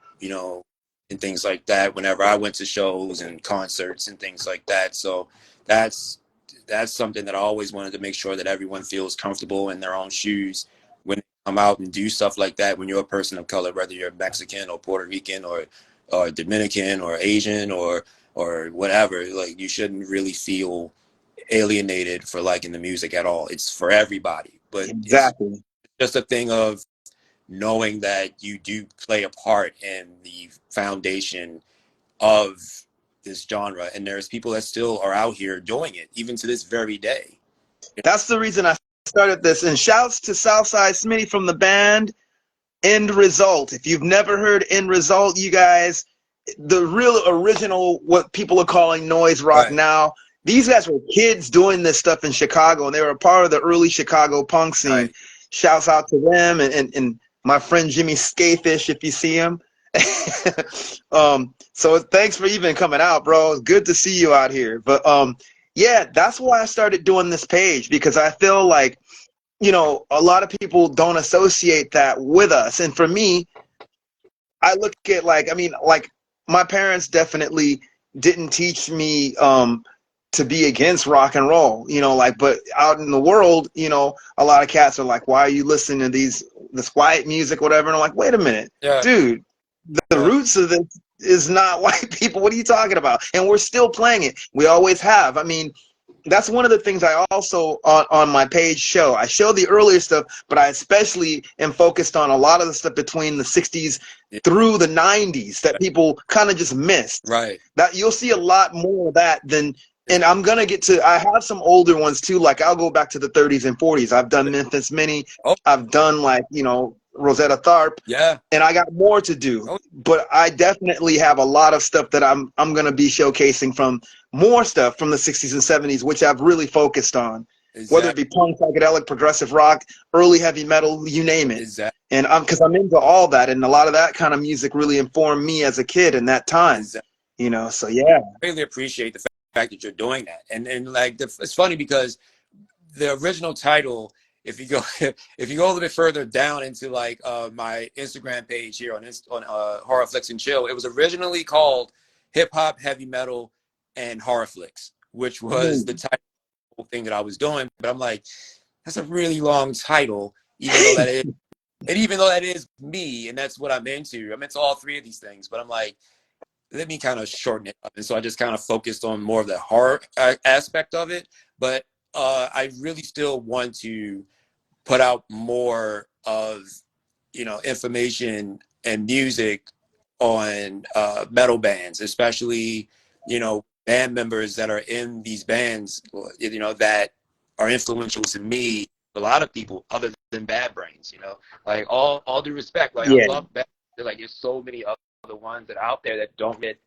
and things like that whenever I went to shows and concerts and things like that. So that's that's something that I always wanted to make sure that everyone feels comfortable in their own shoes when they come out and do stuff like that. When you're a person of color, whether you're Mexican or Puerto Rican or Dominican or Asian or whatever, like, you shouldn't really feel alienated for liking the music at all. It's for everybody, but it's Exactly. just a thing of knowing that you do play a part in the foundation of this genre, and there's people that still are out here doing it even to this very day. That's the reason I started this. And shouts to Southside Smitty from the band End Result. If you've never heard End Result, you guys, the real original, what people are calling noise rock Right, now. These guys were kids doing this stuff in Chicago, and they were a part of the early Chicago punk scene. right. Shouts out to them and my friend Jimmy Skafish, if you see him. So thanks for even coming out, bro. It's good to see you out here. But yeah, that's why I started doing this page, because I feel like, a lot of people don't associate that with us. And for me, I look at, like, I mean, like, my parents definitely didn't teach me to be against rock and roll, like, but out in the world, a lot of cats are like, why are you listening to this white music, whatever? And I'm like, wait a minute, Yeah, dude, the yeah, roots of this is not white people. What are you talking about? And we're still playing it. We always have. I mean, that's one of the things I also on my page show. I show the earlier stuff, but I especially am focused on a lot of the stuff between the 60s yeah. through the 90s that people kind of just missed. Right. That you'll see a lot more of that than, and I'm gonna get to, I have some older ones too, like I'll go back to the 30s and 40s. I've done Memphis Mini, Oh, I've done, like, Rosetta Tharpe, yeah. and I got more to do. Oh, But I definitely have a lot of stuff that I'm gonna be showcasing, from more stuff from the 60s and 70s, which I've really focused on, whether it exactly, be punk, psychedelic, progressive rock, early heavy metal, you name it. exactly, And because I'm into all that, and a lot of that kind of music really informed me as a kid in that time. exactly. So yeah. I really appreciate the fact that you're doing that, and like, it's funny because the original title, if you go if you go a little bit further down into like my Instagram page here on Horror Flicks and Chill, it was originally called Hip Hop, Heavy Metal, and Horror Flicks, which was the Mm. title thing that I was doing. But I'm like, that's a really long title, even though that is, and even though that is me, and that's what I'm into. I'm into all three of these things, but I'm like, let me kind of shorten it up. And so I just kind of focused on more of the horror aspect of it. But I really still want to put out more of, information and music on metal bands, especially, band members that are in these bands, that are influential to me, a lot of people other than Bad Brains, like, all due respect, like, I Yeah. love Bad, like there's so many other ones that are out there that don't get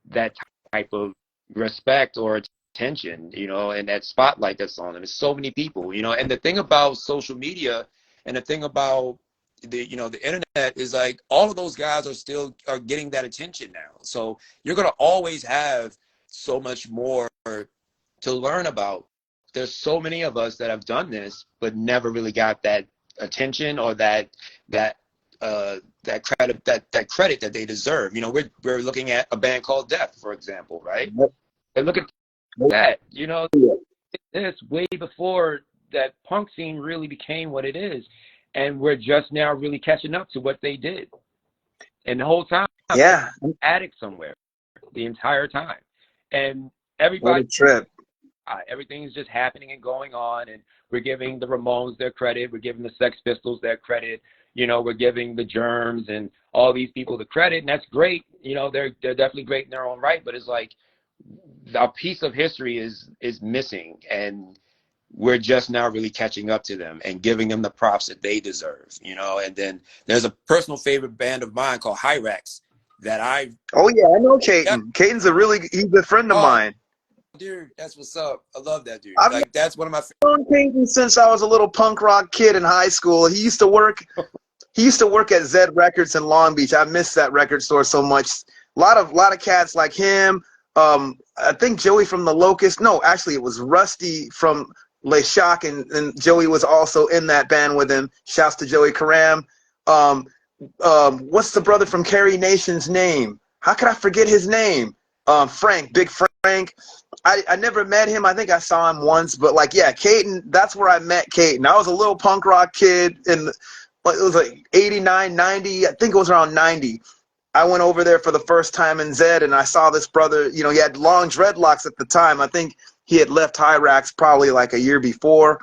that type of respect or attention, you know, and that spotlight that's on them. There's so many people, you know, and the thing about social media and the thing about the, you know, the internet is like all of those guys are getting that attention now. So you're going to always have so much more to learn about. There's so many of us that have done this but never really got that attention or that that credit that they deserve. You know, we're looking at a band called Death, for example, right? And look at that. You know, this way before that punk scene really became what it is, and we're just now really catching up to what they did. And the whole time, Yeah, attic somewhere, the entire time, and what everybody, a trip. everything's just happening and going on, and we're giving the Ramones their credit, we're giving the Sex Pistols their credit, you know, we're giving the Germs and all these people the credit, and that's great. You know, they're definitely great in their own right, but it's like a piece of history is missing, and we're just now really catching up to them and giving them the props that they deserve, you know. And then there's a personal favorite band of mine called Hyrax that I Oh yeah, I know yeah, Caden. Caden's he's a friend of oh mine. dude, that's what's up. I love that dude. I've Like that's one of my known Caden since I was a little punk rock kid in high school. He used to work at Zed Records in Long Beach. I miss that record store so much. A lot of cats like him. I think Joey from the Locust. No, actually, it was Rusty from Le Shock, and Joey was also in that band with him. Shouts to Joey Karam. Um, what's the brother from Carrie Nation's name? How could I forget his name? Frank, Big Frank. I never met him. I think I saw him once, but like, yeah, Caden, that's where I met Caden. I was a little punk rock kid in, it was like 89, 90. I think it was around 90. I went over there for the first time in Zed, and I saw this brother, you know, he had long dreadlocks at the time. I think he had left Hyrax probably like a year before.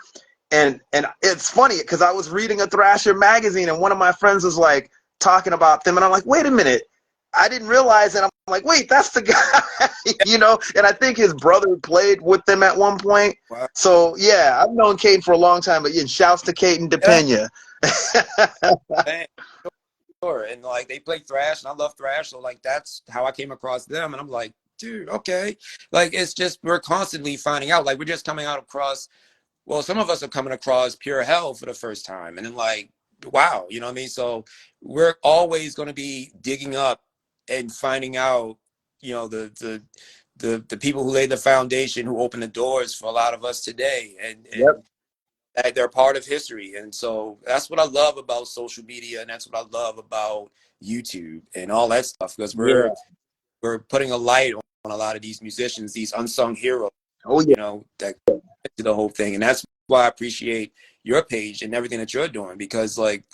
And it's funny because I was reading a Thrasher magazine, and one of my friends was like talking about them, and I'm like, wait a minute, I didn't realize it. I'm like, wait, that's the guy, you know. And I think his brother played with them at one point. wow. So yeah, I've known Caden for a long time. But yeah, shouts to Caden DePena. Man, sure. And like they play thrash, and I love thrash, so like that's how I came across them. And I'm like, dude, okay. Like it's just we're constantly finding out. Like we're just coming out across. Well, some of us are coming across Pure Hell for the first time, and then like, wow, you know what I mean? So we're always going to be digging up and finding out, you know, the people who laid the foundation, who opened the doors for a lot of us today, and Yep. that they're part of history. And so that's what I love about social media, and that's what I love about YouTube and all that stuff, because Yeah. we're putting a light on a lot of these musicians, these unsung heroes, Oh you yeah. know, that to the whole thing. And that's why I appreciate your page and everything that you're doing, because like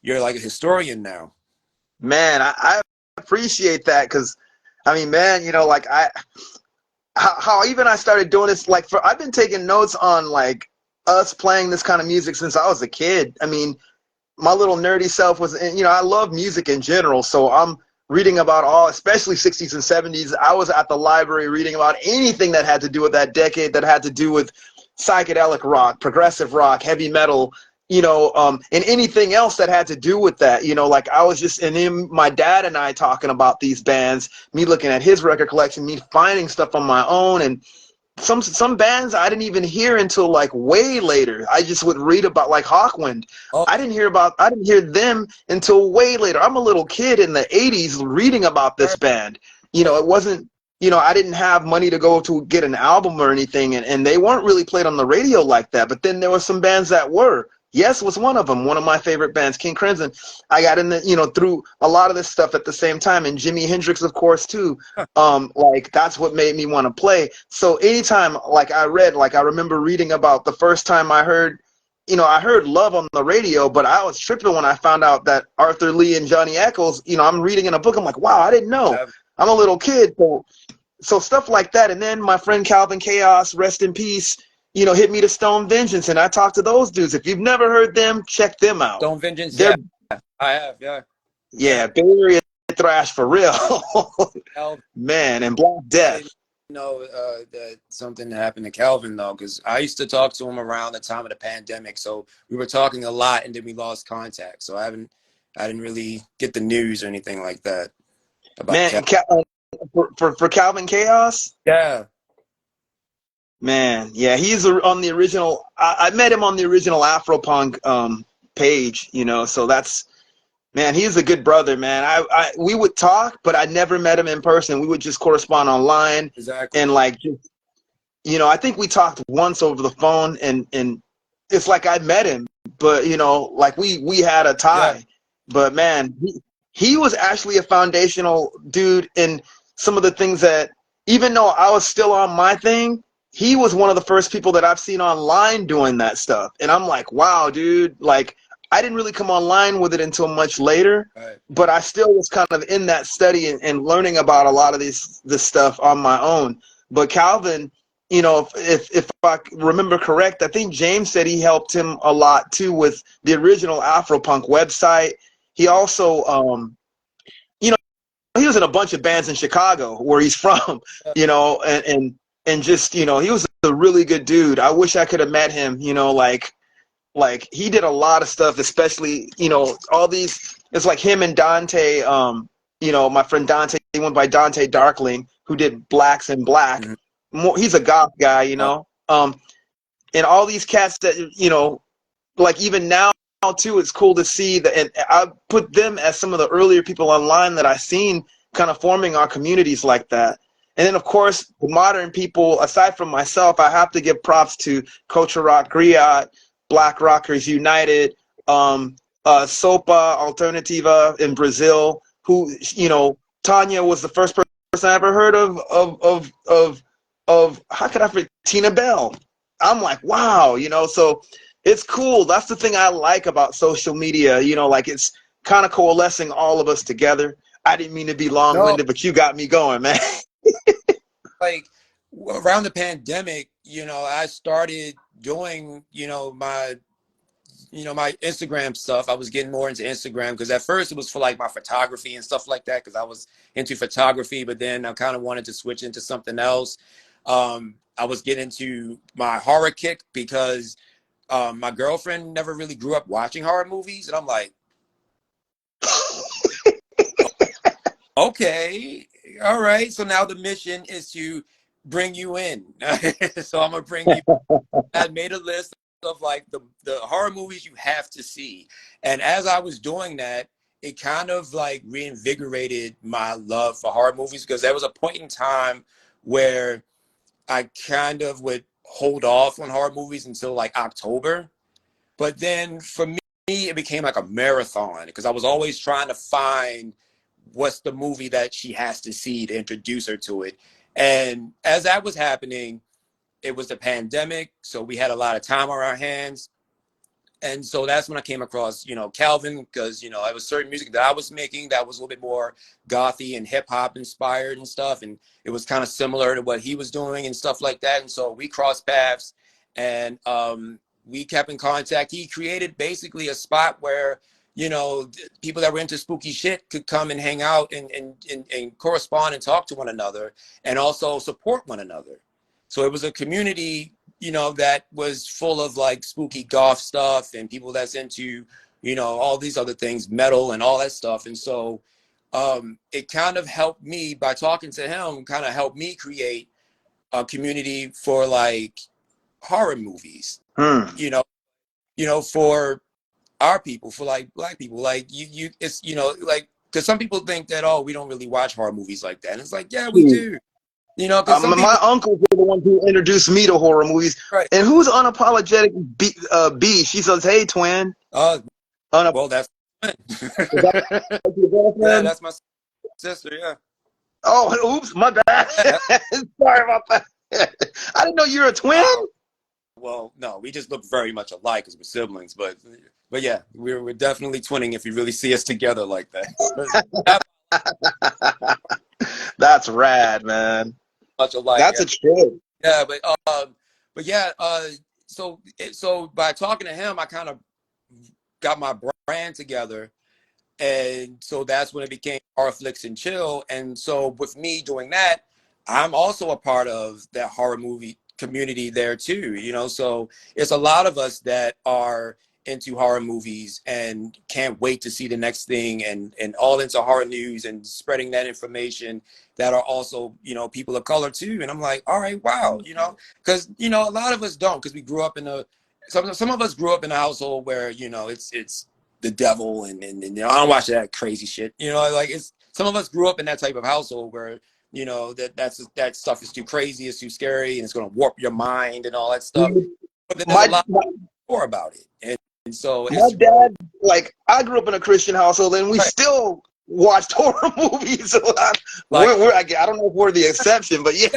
you're like a historian now. Man, I appreciate that because, I mean, man, you know, like how even I started doing this, like I've been taking notes on like us playing this kind of music since I was a kid. I mean, my little nerdy self was, you know, I love music in general, so I'm reading about all, especially 60s and 70s. I was at the library reading about anything that had to do with that decade, that had to do with psychedelic rock, progressive rock, heavy metal, you know, and anything else that had to do with that. You know, like I was just, and then my dad and I talking about these bands, me looking at his record collection, me finding stuff on my own, and some bands I didn't even hear until like way later. I just would read about like Hawkwind. Oh, I didn't hear them until way later. I'm a little kid in the 80s reading about this band. You know, it wasn't, you know, I didn't have money to go to get an album or anything, and they weren't really played on the radio like that. But then there were some bands that were. Yes was one of them, one of my favorite bands, King Crimson. I got in the, you know, through a lot of this stuff at the same time, and Jimi Hendrix, of course, too. Like that's what made me want to play. So anytime, like I remember reading about the first time I heard, you know, I heard Love on the radio, but I was tripping when I found out that Arthur Lee and Johnny Echols, you know, I'm reading in a book, I'm like, wow, I didn't know. I'm a little kid, so stuff like that. And then my friend Calvin Chaos, rest in peace, you know, hit me to Stone Vengeance, and I talked to those dudes. If you've never heard them, check them out. Stone Vengeance, They're, yeah, I have, yeah. yeah, Bay Area thrash for real. Calvin, Man, and Black I Death. didn't know that something happened to Calvin though, because I used to talk to him around the time of the pandemic. So we were talking a lot, and then we lost contact. So I haven't I didn't really get the news or anything like that about Man, Cal. for Calvin Chaos. Yeah, Man, yeah, he's on the original. I met him on the original Afropunk page, you know. So that's man, he's a good brother, man. We would talk, but I never met him in person. We would just correspond online, exactly. and like, you know, I think we talked once over the phone, and it's like I met him, but you know, like we had a Yeah, tie. But man, he was actually a foundational dude in some of the things that, even though I was still on my thing, he was one of the first people that I've seen online doing that stuff. And I'm like, wow, dude, like I didn't really come online with it until much later, right. but I still was kind of in that study and learning about a lot of this stuff on my own. But Calvin, you know, if I remember correct, I think James said he helped him a lot too with the original Afropunk website. He also, you know, he was in a bunch of bands in Chicago where he's from, Yeah. you know, and just, you know, he was a really good dude. I wish I could have met him, you know, like he did a lot of stuff, especially, you know, all these, it's like him and Dante, you know, my friend Dante, he went by Dante Darkling, who did Blacks in Black. Mm-hmm. He's a goth guy, you know. And all these cats that, you know, like even now too, it's cool to see that, and I put them as some of the earlier people online that I seen kind of forming our communities like that. And then of course the modern people, aside from myself, I have to give props to Culture Rock Griot, Black Rockers United, Sopa Alternativa in Brazil, who, you know, Tanya was the first person I ever heard of how could I forget Tina Bell. I'm like, wow, you know, so it's cool. That's the thing I like about social media, you know, like it's kind of coalescing all of us together. I didn't mean to be No, long-winded, but you got me going, man. like around the pandemic, I started doing, my Instagram stuff. I was getting more into Instagram because at first it was for like my photography and stuff like that because I was into photography, but then I kind of wanted to switch into something else. I was getting into my horror kick because my girlfriend never really grew up watching horror movies, and I'm like, okay, all right. So now the mission is to bring you in. So I'm gonna bring you. I made a list of like the horror movies you have to see, and as I was doing that, it kind of like reinvigorated my love for horror movies because there was a point in time where I kind of would hold off on horror movies until like October. But then for me, it became like a marathon because I was always trying to find what's the movie that she has to see to introduce her to it. And as that was happening, it was the pandemic. So we had a lot of time on our hands. And so that's when I came across, Calvin, because, it was certain music that I was making that was a little bit more gothy and hip hop inspired and stuff. And it was kind of similar to what he was doing and stuff like that. And so we crossed paths and we kept in contact. He created basically a spot where, people that were into spooky shit could come and hang out and correspond and talk to one another and also support one another. So it was a community that was full of like spooky goth stuff and people that's into, all these other things, metal and all that stuff. And so it kind of helped me by talking to him, kind of helped me create a community for like horror movies, Hmm. for our people, for like black people, like it's, like, because some people think that, oh, we don't really watch horror movies like that. And it's like, yeah, we do, because some My people, uncles were the ones who introduced me to horror movies. right. And who's unapologetic B? She says, "Hey, twin." Uh, Unap- well, that's Is that your yeah, girlfriend? that's my sister. Yeah. Oh, oops, my bad. Yeah. Sorry about that. I didn't know you were a twin. Well, no, we just look very much alike because we're siblings. But yeah, we're definitely twinning if you really see us together like that. That's rad, man. Much alike. That's Yeah. a trip. Yeah, but yeah. So by talking to him, I kind of got my brand together. And so that's when it became Horror Flicks and Chill. And so with me doing that, I'm also a part of that horror movie community there too, so it's a lot of us that are into horror movies and can't wait to see the next thing, and all into horror news and spreading that information that are also, you know, people of color too. And I'm like, all right, wow, you know, because, you know, a lot of us don't, because we grew up in a, some of us grew up in a household where, you know, it's the devil, and you know, I don't watch that crazy shit, you know, like, it's, some of us grew up in that type of household where, you know, that stuff is too crazy, it's too scary, and it's going to warp your mind and all that stuff. But then there's a My lot more about it. And so my it's dad, like, I grew up in a Christian household, and we right, still watched horror movies a lot. like, I don't know if we're the exception, but yeah.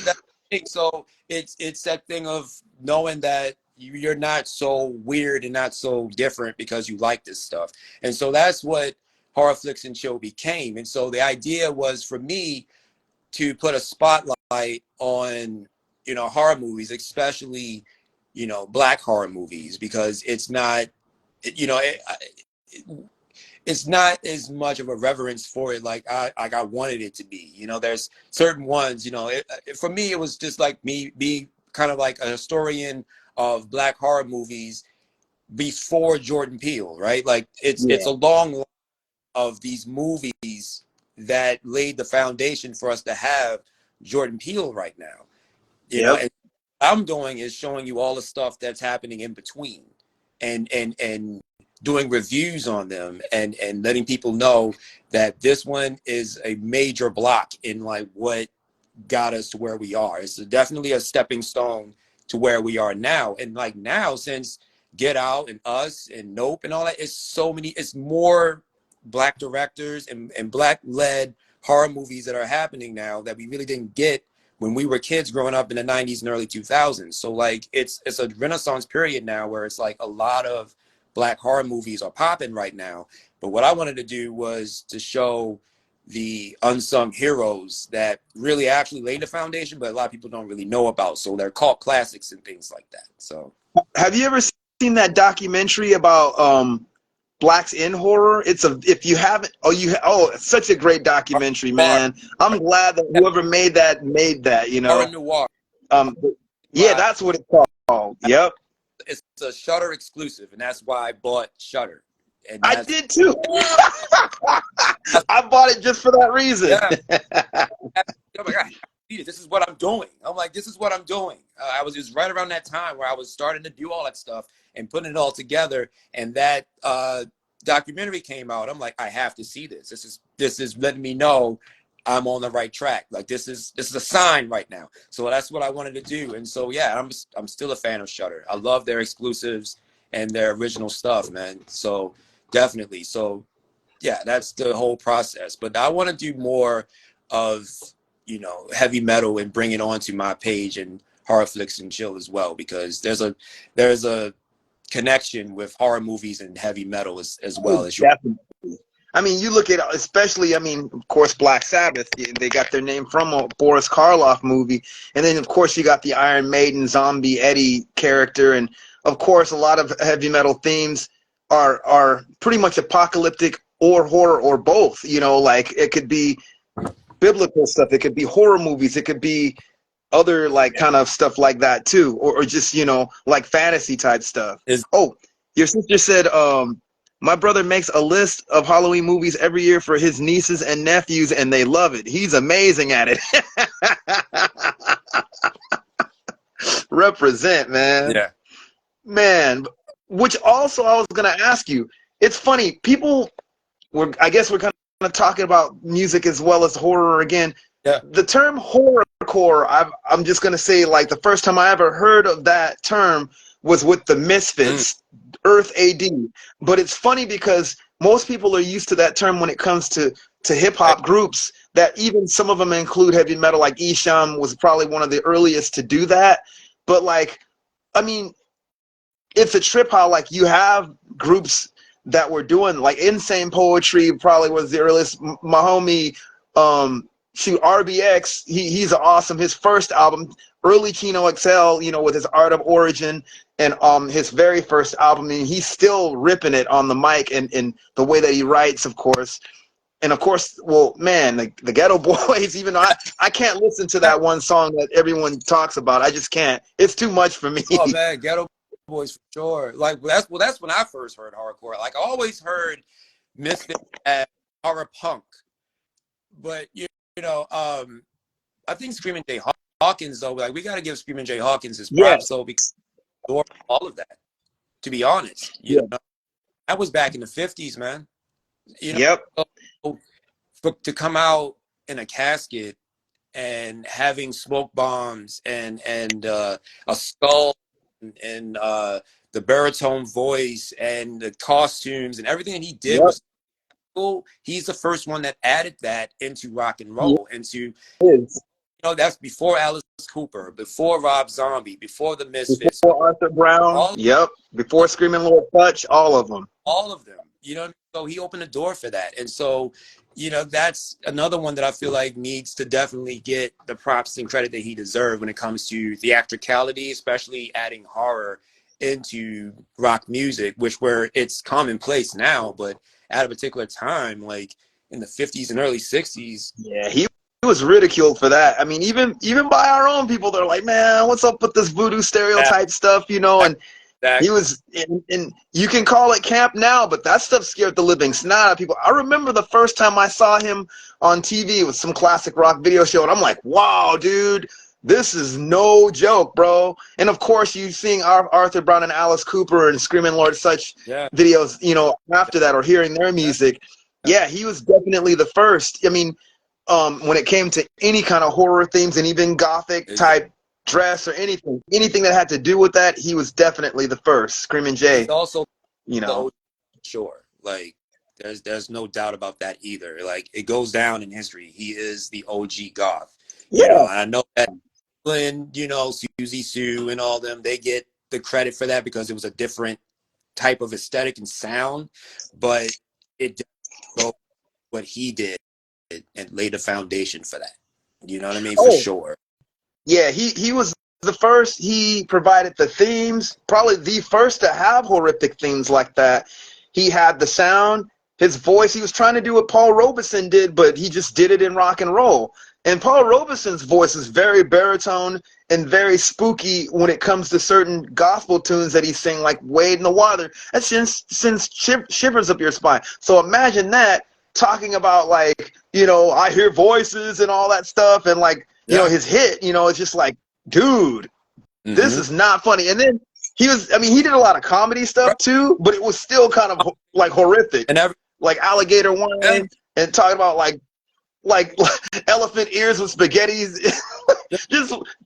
that thing. So it's that thing of knowing that you're not so weird and not so different because you like this stuff. And so that's what Horror Flicks and Chill became. And so the idea was for me to put a spotlight on, you know, horror movies, especially, you know, Black horror movies, because it's not, you know, it's not as much of a reverence for it like I wanted it to be. You know, there's certain ones, you know, for me, it was just like me be kind of like a historian of Black horror movies before Jordan Peele, right? Like, it's Yeah. a long line of these movies that laid the foundation for us to have Jordan Peele right now. You know, Yep. and what I'm doing is showing you all the stuff that's happening in between, and doing reviews on them, and letting people know that this one is a major block in like what got us to where we are. It's definitely a stepping stone to where we are now. And like now, since Get Out and Us and Nope and all that, it's so many, it's more Black directors and Black led horror movies that are happening now that we really didn't get when we were kids growing up in the 90s and early 2000s. So like it's a renaissance period now where it's like a lot of Black horror movies are popping right now. But what I wanted to do was to show the unsung heroes that really actually laid the foundation, but a lot of people don't really know about. So they're cult classics and things like that. So Have you ever seen that documentary about blacks in horror? It's a, if you haven't, it's such a great documentary, Bhorrm, man. I'm glad that whoever made that, you know. Bhorrm Noir. Um, yeah, Why that's what it's called. Yep. it's a Shutter exclusive, and that's why I bought Shutter. And I that's did too. I bought it just for that reason. yeah. I'm like, this is what I'm doing. I'm like, this is what I'm doing. I was just right around that time where I was starting to do all that stuff and putting it all together. And that documentary came out. I'm like, I have to see this. This is letting me know I'm on the right track. Like, this is a sign right now. So that's what I wanted to do. And so yeah, I'm still a fan of Shudder. I love their exclusives and their original stuff, man. So definitely. So yeah, that's the whole process. But I want to do more of, you know, heavy metal and bring it onto my page and Horror Flicks and Chill as well, because there's a connection with horror movies and heavy metal as well as your. Definitely. I mean, you look at, especially, I mean, of course, Black Sabbath, they got their name from a Boris Karloff movie. And then, of course, you got the Iron Maiden Zombie Eddie character. And, of course, a lot of heavy metal themes are pretty much apocalyptic or horror or both. You know, like, it could be biblical stuff, it could be horror movies, it could be other, like, kind of stuff like that, too. Or just, you know, like fantasy type stuff. Is Oh, your sister said, my brother makes a list of Halloween movies every year for his nieces and nephews, and they love it. He's amazing at it. Represent, man. yeah. Man, which also I was going to ask you. It's funny. I guess we're kind of talking about music as well as horror again. Yeah. The term horrorcore, I'm just going to say, like, the first time I ever heard of that term was with the Misfits, Earth AD. But it's funny because most people are used to that term when it comes to hip hop groups, that even some of them include heavy metal, like Esham was probably one of the earliest to do that. But, like, I mean, it's a trip how, like, you have groups that were doing, like, Insane Poetry probably was the earliest. My homie, RBX, he's awesome. His first album, early Chino XL, you know, with his Art of Origin, and his very first album, and he's still ripping it on the mic and the way that he writes, of course. And of course, well, man, the Ghetto Boys, even though I can't listen to that one song that everyone talks about. I just can't. It's too much for me. Oh man, Ghetto Boys for sure. Like that's when I first heard hardcore. Like I always heard Misfits as horror punk, but you know, I think Screaming Jay Hawkins though, like we got to give Screaming Jay Hawkins his Yeah. props though, because all of that. To be honest, Yeah. that was back in the 50s, man. Yep. So, to come out in a casket and having smoke bombs and a skull and the baritone voice and the costumes and everything that he did Yep. was cool. He's the first one that added that into rock and roll, into that's before Alice Cooper, before Rob Zombie, before the Misfits, Before Arthur Brown. all Yep. Before Screaming Lord Sutch, all of them. all of them. So he opened the door for that, and so that's another one that I feel like needs to definitely get the props and credit that he deserves when it comes to theatricality, especially adding horror into rock music, where it's commonplace now, but at a particular time, like in the 50s and early 60s. Yeah, he was ridiculed for that. I mean, even by our own people, they're like, man, what's up with this voodoo stereotype stuff, and Exactly. he was, and you can call it camp now, but that stuff scared the living snot out of people. I remember the first time I saw him on TV with some classic rock video show, and I'm like, wow, dude, this is no joke, bro. And of course, you seeing Arthur Brown and Alice Cooper and Screaming Lord Sutch videos, after that, or hearing their music. Yeah, he was definitely the first. I mean, when it came to any kind of horror themes and even gothic type dress or anything that had to do with that, he was definitely the first. Screaming Jay. He's also, sure, like there's no doubt about that either. Like it goes down in history. He is the OG goth. And I know that Susie Sue and all them, they get the credit for that because it was a different type of aesthetic and sound, but it what he did and laid the foundation for that. You know what I mean? For sure. Yeah, he was the first. He provided the themes, probably the first to have horrific themes like that. He had the sound, his voice. He was trying to do what Paul Robeson did, but he just did it in rock and roll. And Paul Robeson's voice is very baritone and very spooky when it comes to certain gospel tunes that he's singing, like Wade in the Water. That sends shivers up your spine. So imagine that, talking about like, I hear voices and all that stuff, and like, his hit, it's just like, dude, this is not funny. And then he did a lot of comedy stuff too, but it was still kind of like horrific, and like alligator wine and talking about like elephant ears with spaghettis.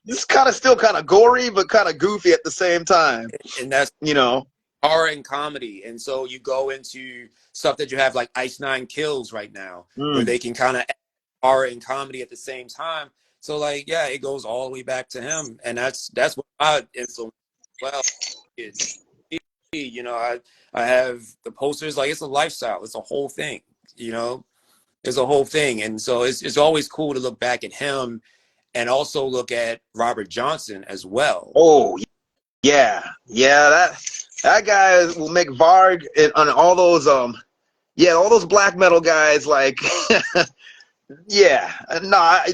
just kind of still kind of gory, but kind of goofy at the same time. And that's, horror and comedy. And so you go into stuff that you have like Ice Nine Kills right now, where they can kind of horror and comedy at the same time. So like, yeah, it goes all the way back to him. And that's what my influence is. I have the posters, like it's a lifestyle. It's a whole thing, It's a whole thing. And so it's always cool to look back at him and also look at Robert Johnson as well. Oh, yeah. Yeah, that guy will make Varg on all those all those black metal guys, like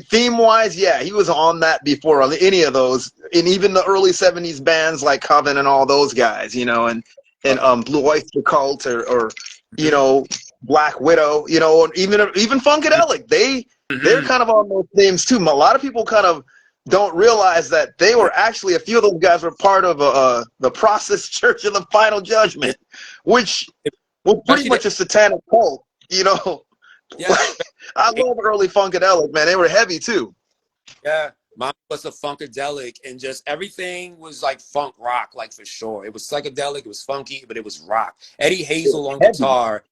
theme wise, he was on that before on any of those, and even the early 70s bands like Coven and all those guys, and Blue Oyster Cult or Black Widow, and even Funkadelic, they're kind of on those themes too. A lot of people kind of don't realize that they were actually, a few of those guys were part of the Process Church of the Final Judgment, which was pretty much a satanic cult, Yeah. I love early Funkadelic, man. They were heavy too. Yeah, mine was a Funkadelic, and just everything was like funk rock, like for sure. It was psychedelic, it was funky, but it was rock. Eddie Hazel on guitar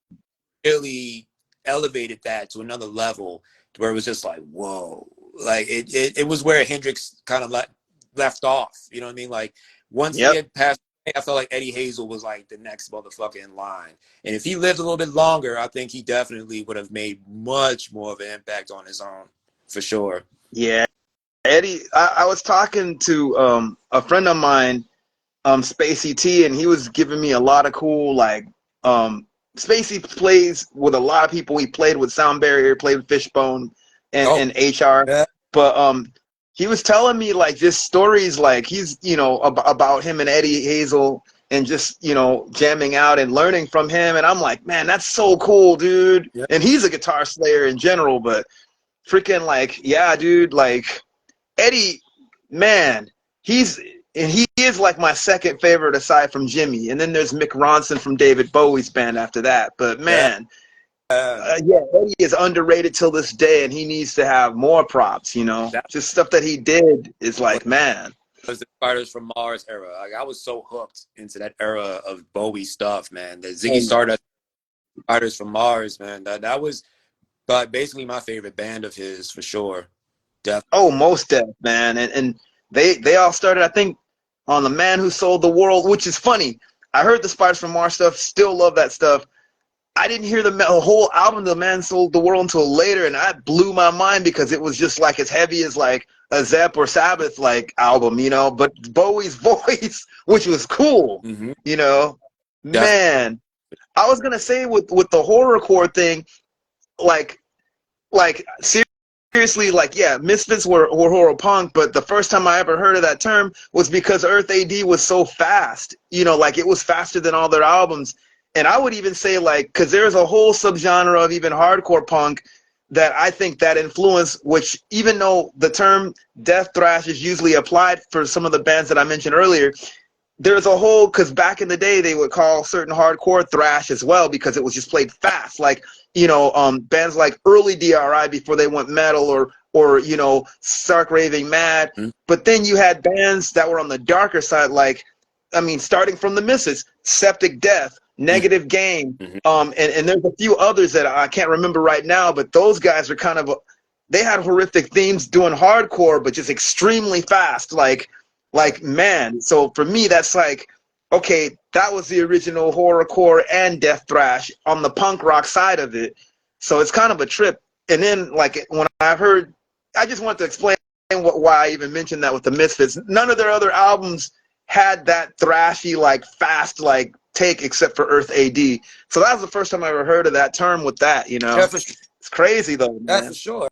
really elevated that to another level, where it was just like, whoa. Like it was where Hendrix kind of left off. You know what I mean? Like once he had passed, I felt like Eddie Hazel was like the next motherfucker in line. And if he lived a little bit longer, I think he definitely would have made much more of an impact on his own, for sure. Yeah, Eddie. I was talking to a friend of mine, Spacey T, and he was giving me a lot of cool, like, Spacey plays with a lot of people. He played with Sound Barrier, played with Fishbone and HR. Yeah. But he was telling me like just stories like he's about him and Eddie Hazel and just jamming out and learning from him, and I'm like, man, that's so cool, dude. Yeah. And he's a guitar slayer in general, but freaking like, yeah, dude, like Eddie, man, he is like my second favorite aside from Jimmy, and then there's Mick Ronson from David Bowie's band after that. But Yeah. man, yeah, Eddie is underrated till this day, and he needs to have more props. That Just stuff that he did is like, man. was the Spiders from Mars era. Like I was so hooked into that era of Bowie stuff, man. The Ziggy Stardust, Spiders from Mars, man. That was, but basically my favorite band of his for sure. Definitely. Oh, most def, man, and they all started, I think, on The Man Who Sold the World, which is funny. I heard the Spiders from Mars stuff, still love that stuff. I didn't hear the whole album, The Man Sold the World, until later, and that blew my mind because it was just like as heavy as like a Zepp or Sabbath like album, But Bowie's voice, which was cool, Mm-hmm. Man. I was gonna say with the horrorcore thing, like seriously, like, yeah, Misfits were horror punk, but the first time I ever heard of that term was because Earth AD was so fast, like it was faster than all their albums. And I would even say, like, because there's a whole subgenre of even hardcore punk that I think that influence, which even though the term death thrash is usually applied for some of the bands that I mentioned earlier, there's a whole, because back in the day they would call certain hardcore thrash as well because it was just played fast, like bands like early DRI before they went metal, or Stark Raving Mad. Mm-hmm. But then you had bands that were on the darker side, like, I mean, starting from the Misses, Septic Death, Negative Game, Mm-hmm. And there's a few others that I can't remember right now, but those guys are kind of, they had horrific themes doing hardcore, but just extremely fast, like man. So for me, that's like, okay, that was the original horrorcore and death thrash on the punk rock side of it. So it's kind of a trip. And then, like, when I heard, I just want to explain why I even mentioned that with the Misfits. None of their other albums had that thrashy, like, fast, like, take except for Earth AD. So that was the first time I ever heard of that term with that, Yeah, for sure. It's crazy, though, man. That's for sure.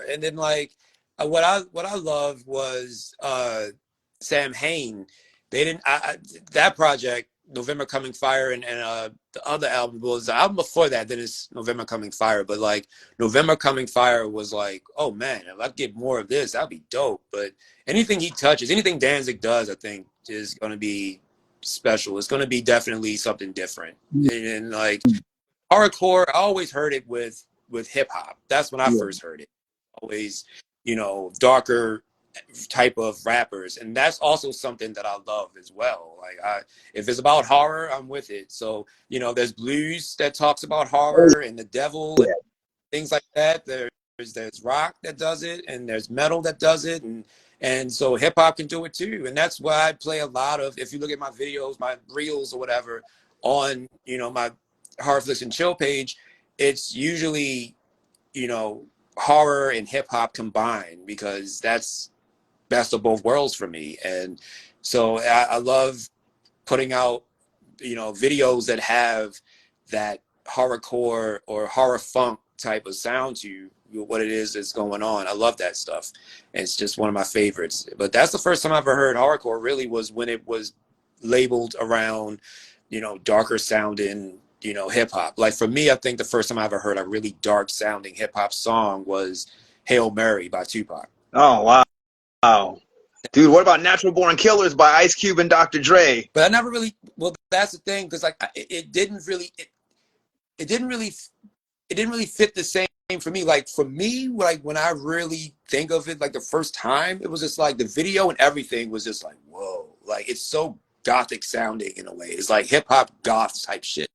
And then, like, what I loved was Sam Hain. They didn't that project, November Coming Fire, and the other album was the album before that. Then it's November Coming Fire, but like November Coming Fire was like, oh man, if I get more of this, that'd be dope. But anything he touches, anything Danzig does, I think is going to be special. It's going to be definitely something different. And like hardcore, I always heard it with hip hop. That's when I first heard it. Always, darker type of rappers, and that's also something that I love as well. Like, if it's about horror, I'm with it. So there's blues that talks about horror and the devil and things like that. There's rock that does it, and there's metal that does it, and so hip hop can do it too. And that's why I play a lot of. If you look at my videos, my reels or whatever on my Horror Flicks and Chill page, it's usually horror and hip hop combined, because that's best of both worlds for me. And so I love putting out videos that have that horrorcore or horror funk type of sound to what it is that's going on. I love that stuff, and it's just one of my favorites. But that's the first time I ever heard horrorcore, really, was when it was labeled around darker sounding hip hop. Like for me, I think the first time I ever heard a really dark sounding hip hop song was Hail Mary by Tupac. Oh, wow. Dude, what about Natural Born Killers by Ice Cube and Dr. Dre? But I never really, well, that's the thing, because like it didn't really fit the same for me. Like for me, like when I really think of it, like the first time, it was just like the video and everything was just like, whoa, like it's so gothic sounding in a way. It's like hip hop goth type shit.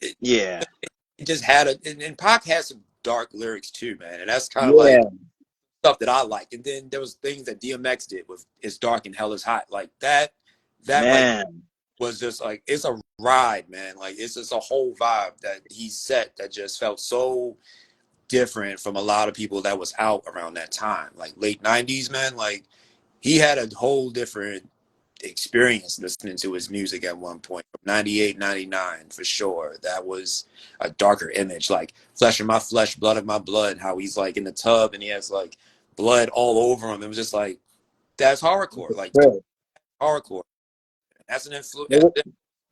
It just had and Pac has some dark lyrics too, man, and that's kind of like stuff that I like. And then there was things that DMX did with "It's Dark and Hell Is Hot," like that man. Like, was just like, it's a ride, man. Like it's just a whole vibe that he set that just felt so different from a lot of people that was out around that time, like late 90s, man. Like he had a whole different experience listening to his music at one point from 98, 99 for sure. That was a darker image, like Flesh of My Flesh, Blood of My Blood, how he's like in the tub and he has like blood all over them. It was just like, that's horrorcore, like Right. horrorcore. That's an influence. Well,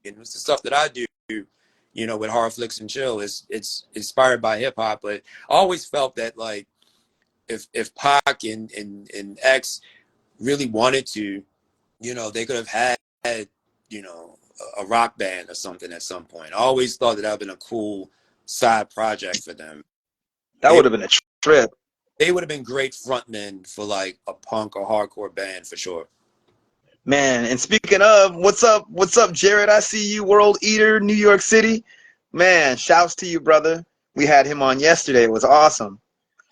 And it's the stuff that I do, with horror flicks and chill. It's inspired by hip hop, but I always felt that like if Pac and X really wanted to, they could have had, a rock band or something at some point. I always thought that would have been a cool side project for them. that They would have been a trip. they would have been great frontmen for like a punk or hardcore band for sure. Man, and speaking of, what's up? What's up, Jared? I see you, World Eater, New York City. Man, shouts to you, brother. We had him on yesterday. It was awesome.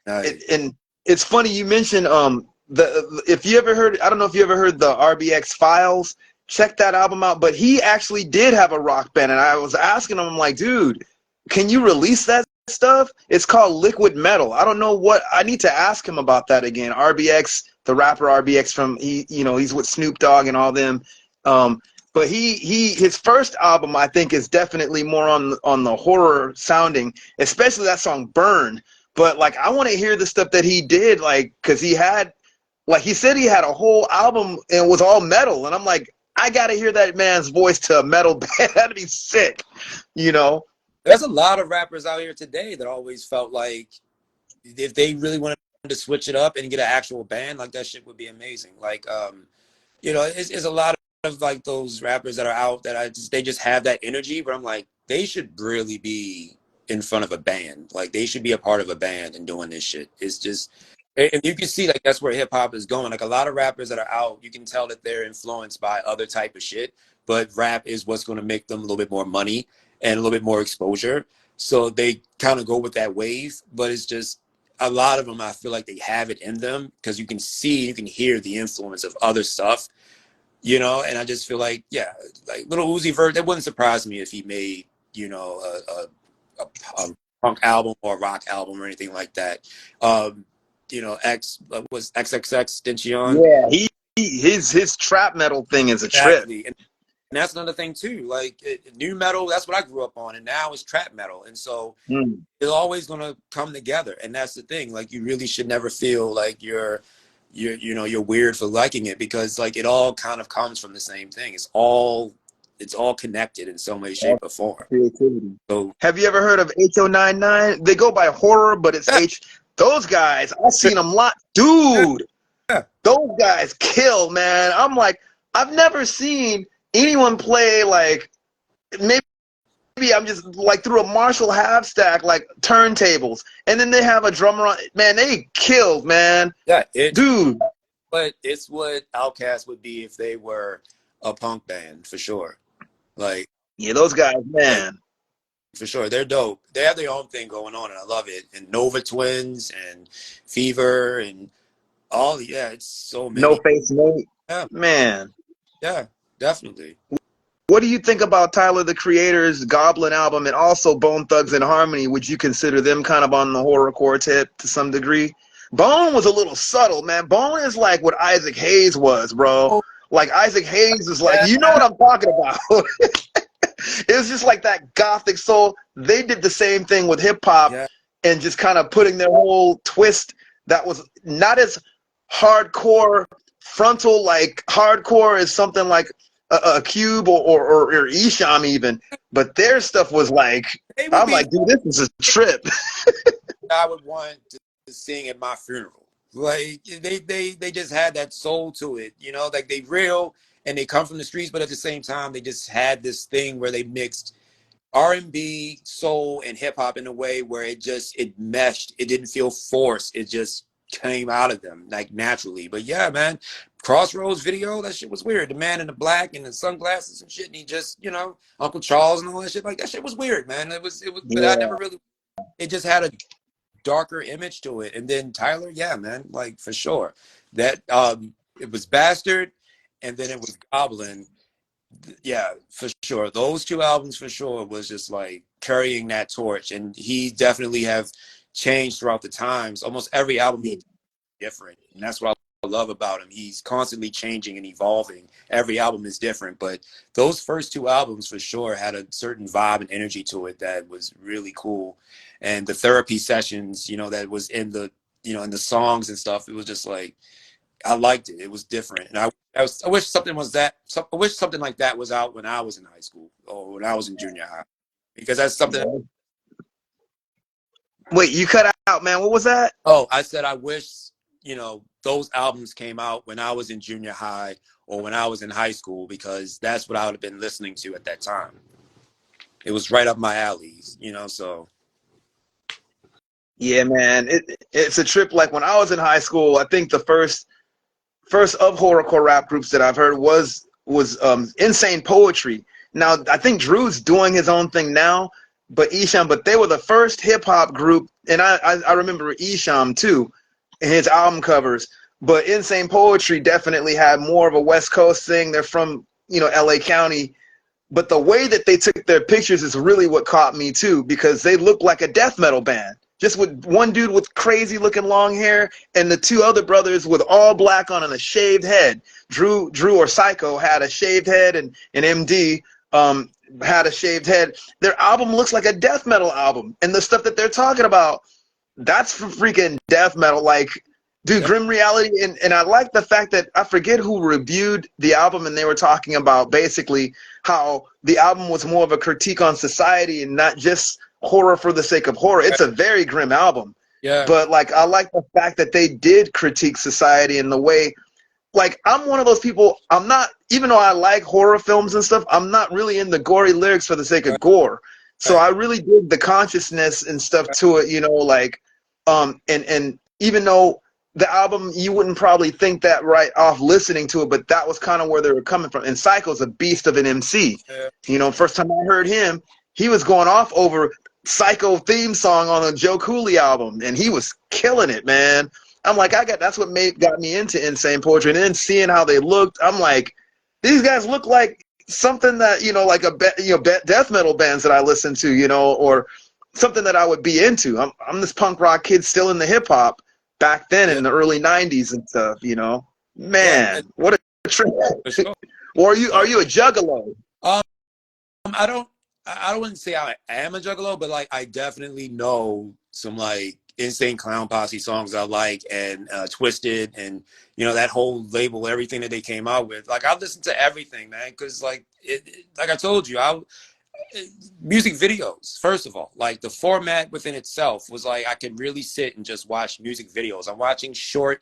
Nice. And it's funny you mentioned the if you ever heard, I don't know if you ever heard the RBX Files. Check that album out. But he actually did have a rock band, and I was asking him, I'm like, dude, can you release that stuff? It's called Liquid Metal. I don't know what I need to ask him about that again. RBX, the rapper RBX from he's with Snoop Dogg and all them. But his first album I think is definitely more on the horror sounding, especially that song Burn. But like I want to hear the stuff that he did, like because he had, like he said, he had a whole album and it was all metal, and I'm like, I gotta hear that man's voice to a metal band. That'd be sick, you know. There's a lot of rappers out here today that always felt like if they really wanted to switch it up and get an actual band, like that shit would be amazing. Like, it's a lot of like those rappers that are out that they just have that energy, but I'm like, they should really be in front of a band. Like they should be a part of a band and doing this shit. It's just, and you can see like that's where hip hop is going. Like a lot of rappers that are out, you can tell that they're influenced by other type of shit, but rap is what's going to make them a little bit more money and a little bit more exposure. So they kind of go with that wave, but it's just a lot of them, I feel like they have it in them because you can hear the influence of other stuff, and I just feel like, yeah, like Little Uzi Vert, that wouldn't surprise me if he made, a punk album or a rock album or anything like that. X was XXX Tentacion. Yeah, his trap metal thing is a trip. Exactly. And that's another thing too. Like new metal, that's what I grew up on, and now it's trap metal, and so Mm. it's always gonna come together. And that's the thing. Like you really should never feel like you're weird for liking it because like it all kind of comes from the same thing. It's all connected in some way, shape, or form. Creativity. So Have you ever heard of H.O.99? They go by Horror, but it's yeah, H. Those guys, I've seen them lot. Dude, yeah. those guys kill, man. I'm like, I've never seen anyone play like, maybe I'm just like through a Marshall half stack, like turntables. And then they have a drummer on. Man, they killed, man. Yeah, Dude. it's what Outkast would be if they were a punk band for sure. Like, Yeah, those guys, like man. for sure, they're dope. They have their own thing going on, and I love it. And Nova Twins and Fever and yeah, it's so No many. Face Nate. Yeah, Man. yeah, definitely. What do you think about Tyler the Creator's Goblin album and also Bone Thugs and Harmony? Would you consider them kind of on the horrorcore tip to some degree? Bone was a little subtle, man. Bone is like what Isaac Hayes was, bro. Oh, Like Isaac Hayes is like, yeah, you know what I'm talking about. It was just like that gothic soul. They did the same thing with hip hop yeah. and just kind of putting their whole twist that was not as hardcore frontal, like hardcore is something like a Cube or Esham even, but their stuff was like, They would I'm be. like, dude, this is a trip. I would want to sing at my funeral. Like they just had that soul to it, like they real and they come from the streets, but at the same time they just had this thing where they mixed R&B, soul, and hip hop in a way where it meshed. It didn't feel forced. It just came out of them like naturally. But yeah, man, Crossroads video, that shit was weird. The man in the black and the sunglasses and shit, and he just, Uncle Charles and all that shit, like that shit was weird, man. It was, but I Yeah, never really. It just had a darker image to it. And then Tyler, yeah, man, like for sure. That it was Bastard and then it was Goblin. Yeah, for sure. Those two albums for sure was just like carrying that torch. And he definitely have changed throughout the times. Almost every album he different. And that's what I love about him. He's constantly changing and evolving. Every album is different. But those first two albums for sure had a certain vibe and energy to it that was really cool. And the therapy sessions, that was in the and the songs and stuff. It was just like I liked it. It was different, and I wish something was that. I wish something like that was out when I was in high school or when I was in junior high, because that's something. Wait, you cut out, man. What was that? Oh, I said I wish those albums came out when I was in junior high or when I was in high school, because that's what I would have been listening to at that time. It was right up my alleys, so. Yeah, man. It's a trip. Like when I was in high school, I think the first of horrorcore rap groups that I've heard was Insane Poetry. Now I think Drew's doing his own thing now, but they were the first hip hop group, and I remember Esham too, and his album covers. But Insane Poetry definitely had more of a West Coast thing. They're from LA County, but the way that they took their pictures is really what caught me too, because they looked like a death metal band. Just with one dude with crazy looking long hair and the two other brothers with all black on and a shaved head. Drew or Psycho had a shaved head, and MD had a shaved head. Their album looks like a death metal album, and the stuff that they're talking about, that's for freaking death metal. Like, dude, Yep. Grim Reality, and I like the fact that I forget who reviewed the album, and they were talking about basically how the album was more of a critique on society and not just horror for the sake of horror. It's a very grim album, Yeah. but like I like the fact that they did critique society in the way. Like, I'm one of those people, I'm not, even though I like horror films and stuff, I'm not really in the gory lyrics for the sake of Right. gore. So Right. I really dig the consciousness and stuff to it, like, and even though the album, you wouldn't probably think that right off listening to it, but that was kind of where they were coming from. And Psycho's a beast of an MC. Yeah. First time I heard him, he was going off over Psycho theme song on a Joe Cooley album, and he was killing it, man. I'm like, that's what got me into Insane Poetry, and then seeing how they looked, I'm like, these guys look like something that like death metal bands that I listen to, or something that I would be into. I'm this punk rock kid still in the hip hop back then Yeah. in the early '90s and stuff. Yeah. Man, what a trip. For sure. Or are you a juggalo? Um, I don't. I wouldn't say I am a juggalo, but like I definitely know some like Insane Clown Posse songs I like, and Twisted, and that whole label, everything that they came out with. Like I listen to everything, man, because like like I told you, music videos. First of all, like the format within itself was like I could really sit and just watch music videos. I'm watching short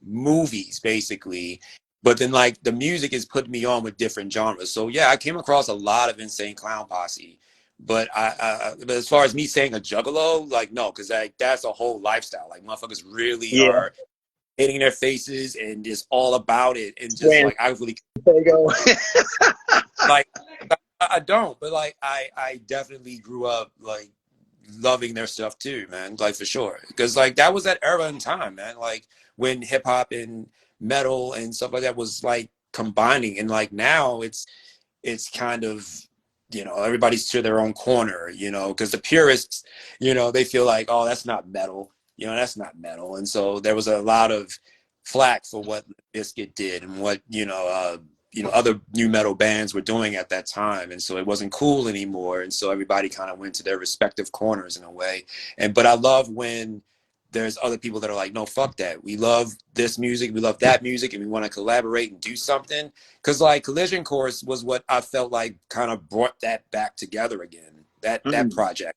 movies basically, but then like the music is putting me on with different genres. So yeah, I came across a lot of Insane Clown Posse, but but as far as me saying a juggalo, like no, because that's a whole lifestyle. Like motherfuckers really Yeah, are hitting their faces and just all about it, and just Grand like I really Fago. like I don't, but like I definitely grew up like loving their stuff too, man. Like for sure, because like that was that era in time, man. Like when hip hop and metal and stuff like that was like combining, and like now it's kind of everybody's to their own corner, because the purists, they feel like, oh, that's not metal, that's not metal, and so there was a lot of flack for what Biscuit did and what other new metal bands were doing at that time, and so it wasn't cool anymore, and so everybody kind of went to their respective corners in a way. But I love when there's other people that are like, no, fuck that, we love this music, we love that music, and we want to collaborate and do something. Because like Collision Course was what I felt like kind of brought that back together again, that Mm. project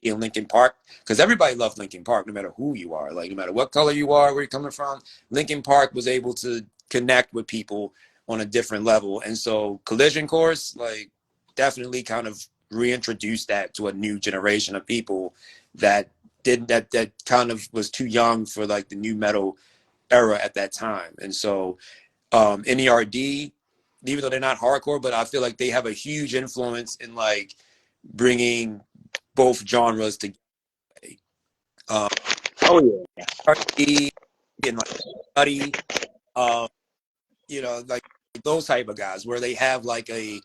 in Linkin Park, because everybody loved Linkin Park, no matter who you are, like no matter what color you are, where you're coming from. Linkin Park was able to connect with people on a different level, and so Collision Course, like, definitely kind of reintroduced that to a new generation of people that didn't that kind of was too young for like the new metal era at that time. And so NERD, even though they're not hardcore, but I feel like they have a huge influence in like bringing both genres together. Um, Oh NERD and like Buddy, um, like those type of guys where they have like a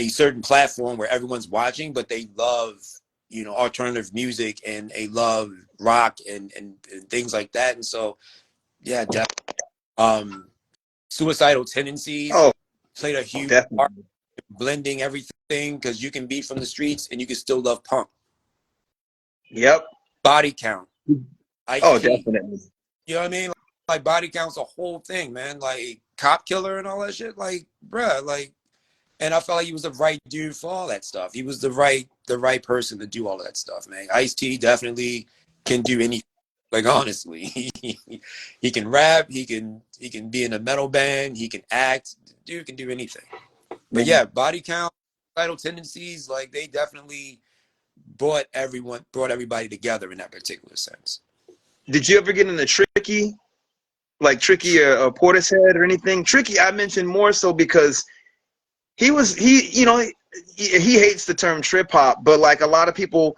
certain platform where everyone's watching, but they love alternative music, and they love rock and things like that. And so yeah, um, Suicidal Tendencies yeah. played a Oh, huge part definitely. in blending everything, because you can be from the streets and you can still love punk. Yep. Body Count, Oh, Ice-T, definitely. You know what I mean? Like Body Count's a whole thing, man. Like Cop Killer and all that shit. Like, bruh, like, and I felt like he was the right dude for all that stuff. He was the right person to do all of that stuff, man. Ice-T definitely can do anything. Like honestly, he can rap. He can be in a metal band. He can act. Dude can do anything. But Man. yeah, Body Count, Vital Tendencies, like they definitely brought everybody together in that particular sense. Did you ever get into Tricky? Like Tricky or Portishead or anything? Tricky, I mentioned more so because he hates the term trip hop, but like a lot of people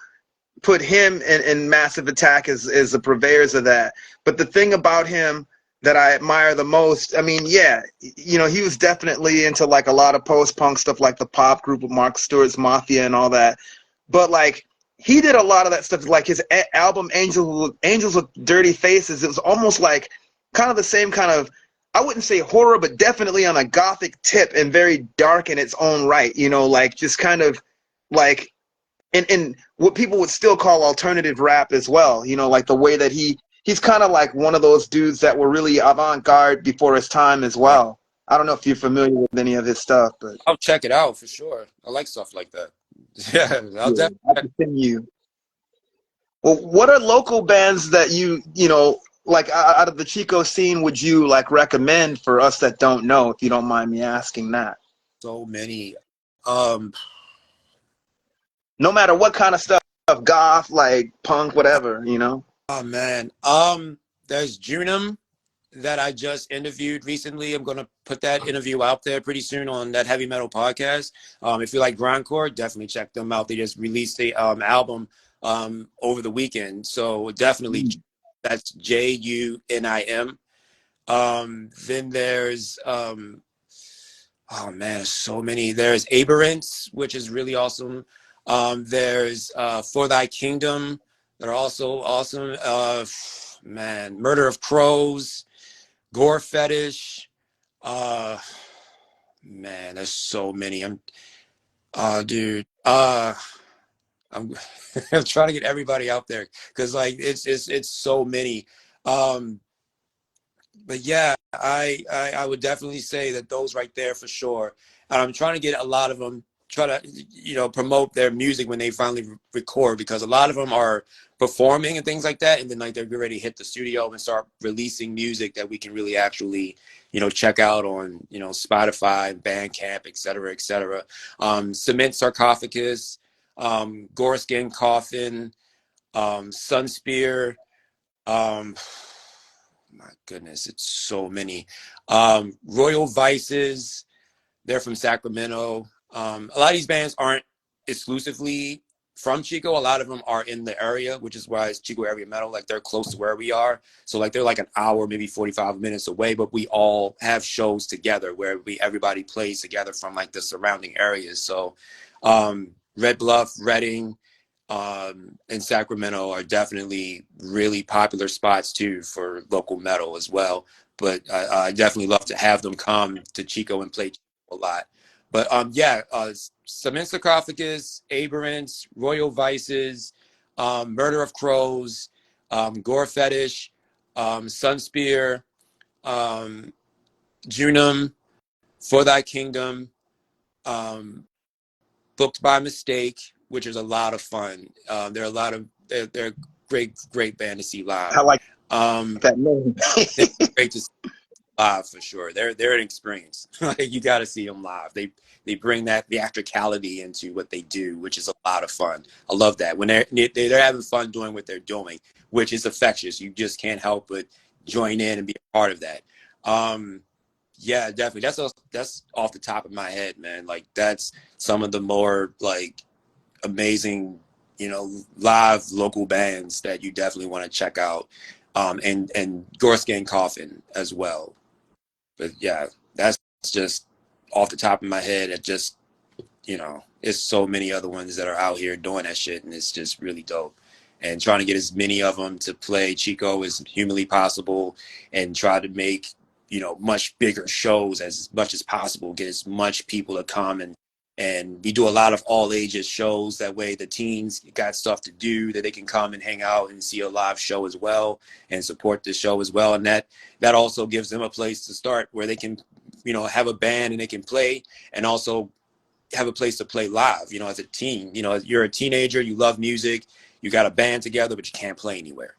put him in Massive Attack as the purveyors of that. But the thing about him that I admire the most, I mean, yeah, he was definitely into like a lot of post-punk stuff, like the pop group of Mark Stewart's Mafia and all that. But like he did a lot of that stuff, like his album Angels with Dirty Faces. It was almost like kind of the same kind of, I wouldn't say horror, but definitely on a gothic tip and very dark in its own right. Like just kind of like in what people would still call alternative rap as well. Like the way that he's kind of like one of those dudes that were really avant-garde before his time as Right. well. I don't know if you're familiar with any of his stuff, but I'll check it out for sure. I like stuff like that. Yeah, I'll yeah, definitely I check. continue. Well, what are local bands that like out of the Chico scene would you like recommend for us that don't know, if you don't mind me asking that? So many. Um, No matter what kind of stuff, goth, like punk, whatever. oh man. There's Junum that I just interviewed recently. I'm gonna put that interview out there pretty soon on that heavy metal podcast. If you like grindcore, definitely check them out. They just released the album over the weekend, so definitely that's JUNIM. Then there's oh man, so many. There's Aberrance, which is really awesome. There's For Thy Kingdom, that are also awesome. Man, Murder of Crows, Gore Fetish. Uh, man, there's so many. Dude. I'm, I'm trying to get everybody out there because like it's so many. Um, but yeah, I would definitely say that those right there for sure. I'm trying to get a lot of them, try to promote their music when they finally record, because a lot of them are performing and things like that, and then like they're ready to hit the studio and start releasing music that we can really actually check out on Spotify, Bandcamp, etc., etc. Cement Sarcophagus, Goreskin Coffin, Sunspear. Um, my goodness, it's so many. Royal Vices, they're from Sacramento. A lot of these bands aren't exclusively from Chico. A lot of them are in the area, which is why it's Chico Area Metal. Like they're close to where we are. So like they're like an hour, maybe 45 minutes away, but we all have shows together where everybody plays together from like the surrounding areas. So Red Bluff, Redding, and Sacramento are definitely really popular spots too for local metal as well. But I definitely love to have them come to Chico and play a lot. But yeah, Cement Sarcophagus, Aberrance, Royal Vices, Murder of Crows, Gore Fetish, Sunspear, Junum, For Thy Kingdom, um, Booked by Mistake, which is a lot of fun. They're a lot of they're great band to see live. I like Um, that name. it's great to see live for sure. They're an experience. Like you got to see them live. They bring that theatricality into what they do, which is a lot of fun. I love that when they're having fun doing what they're doing, which is infectious. You just can't help but join in and be a part of that. Yeah, definitely. That's off the top of my head, man. Like that's some of the more like amazing, live local bands that you definitely want to check out. And Goreskin Coffin as well. But yeah, that's just off the top of my head. It just, it's so many other ones that are out here doing that shit, and it's just really dope. And trying to get as many of them to play Chico as humanly possible, and try to make, much bigger shows as much as possible. Get as much people to come and And we do a lot of all ages shows. That way the teens got stuff to do that they can come and hang out and see a live show as well and support the show as well. And that also gives them a place to start where they can, have a band and they can play, and also have a place to play live, as a teen. You're a teenager, you love music, you got a band together, but you can't play anywhere.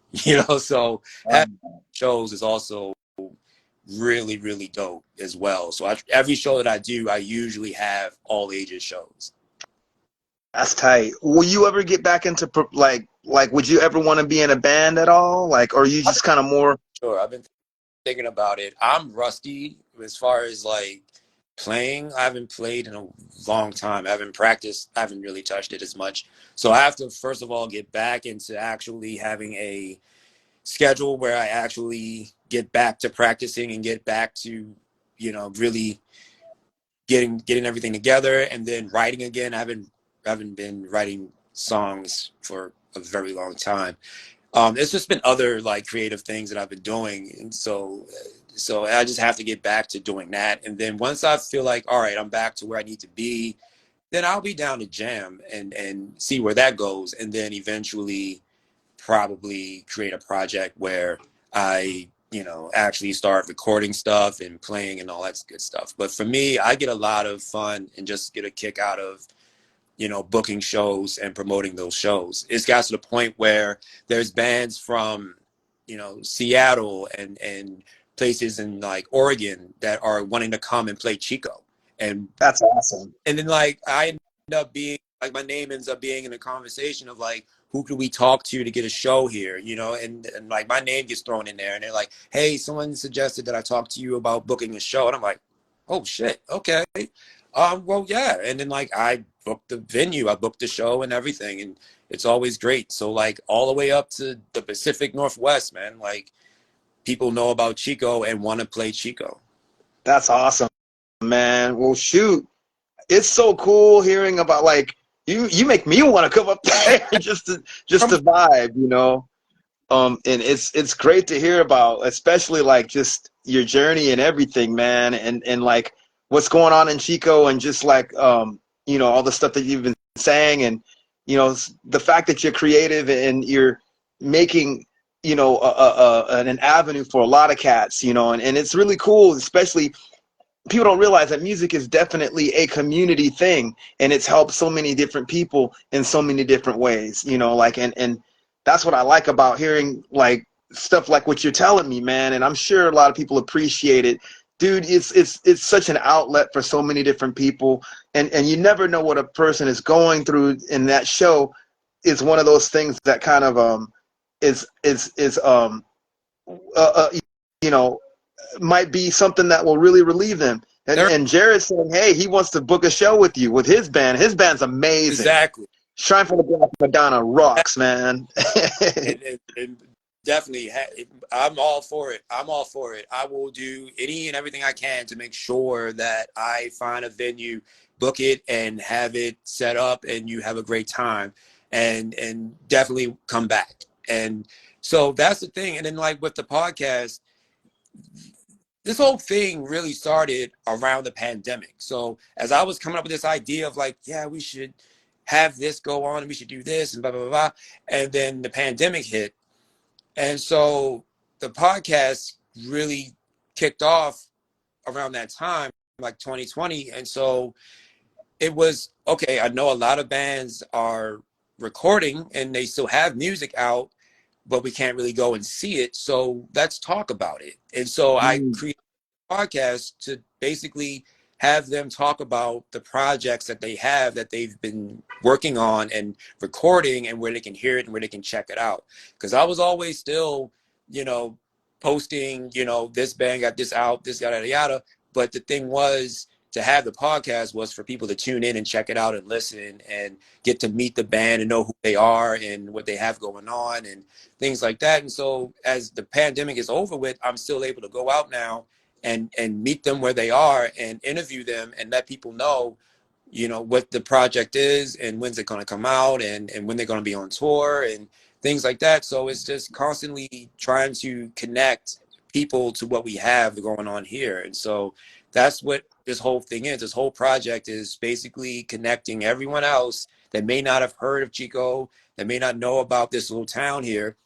So having shows is also really, really dope as well. So every show that I do, I usually have all ages shows. That's tight. Will you ever get back into would you ever want to be in a band at all? Like, or are you just kind of more? Sure, I've been thinking about it. I'm rusty as far as like playing. I haven't played in a long time. I haven't practiced. I haven't really touched it as much. So I have to first of all get back into actually having a schedule where I actually get back to practicing and get back to, really getting everything together, and then writing again. I haven't been writing songs for a very long time. It's just been other like creative things that I've been doing, and so I just have to get back to doing that. And then once I feel like, all right, I'm back to where I need to be, then I'll be down to jam and see where that goes, and then eventually probably create a project where I, actually start recording stuff and playing and all that good stuff. But for me, I get a lot of fun and just get a kick out of, booking shows and promoting those shows. It's got to the point where there's bands from, Seattle and places in like Oregon that are wanting to come and play Chico. And That's awesome. and then like I end up being like, my name ends up being in a conversation of like, who could we talk to get a show here, and like my name gets thrown in there, and they're like, hey, someone suggested that I talk to you about booking a show. And I'm like, oh shit, okay. Well, yeah. And then like I booked the venue, I booked the show and everything, and it's always great. So like all the way up to the Pacific Northwest, man, like people know about Chico and want to play Chico. That's awesome, man. Well, shoot, it's so cool hearing about like you make me want to come up there just to vibe. And it's great to hear about, especially like just your journey and everything, man, and like what's going on in Chico, and just like all the stuff that you've been saying, and the fact that you're creative and you're making an avenue for a lot of cats, and it's really cool. Especially people don't realize that music is definitely a community thing, and it's helped so many different people in so many different ways, like, and that's what I like about hearing like stuff like what you're telling me, man. And I'm sure a lot of people appreciate it, dude. It's such an outlet for so many different people, and you never know what a person is going through. In that show is one of those things that kind of is you know might be something that will really relieve them. And Jared's saying, hey, he wants to book a show with you with his band. His band's amazing. Exactly. Shine for the Black Madonna rocks, man. and definitely, I'm all for it. I'm all for it. I will do any and everything I can to make sure that I find a venue, book it, and have it set up, and you have a great time, and definitely come back. And so that's the thing. And then like with the podcast, this whole thing really started around the pandemic. So as I was coming up with this idea of like, yeah, we should have this go on, and we should do this, and blah, blah, blah, blah. And then the pandemic hit. And so the podcast really kicked off around that time, like 2020. And so it was, okay, I know a lot of bands are recording and they still have music out, but we can't really go and see it. So let's talk about it. And so I created a podcast to basically have them talk about the projects that they have, that they've been working on and recording, and where they can hear it and where they can check it out. Because I was always still, posting, this band got this out, this yada, yada, yada. But the thing was, to have the podcast was for people to tune in and check it out and listen and get to meet the band and know who they are and what they have going on and things like that. And so as the pandemic is over with, I'm still able to go out now and meet them where they are and interview them and let people know, what the project is and when's it going to come out and when they're going to be on tour and things like that. So it's just constantly trying to connect people to what we have going on here. And so that's what this whole thing is. This whole project is basically connecting everyone else that may not have heard of Chico, that may not know about this little town here,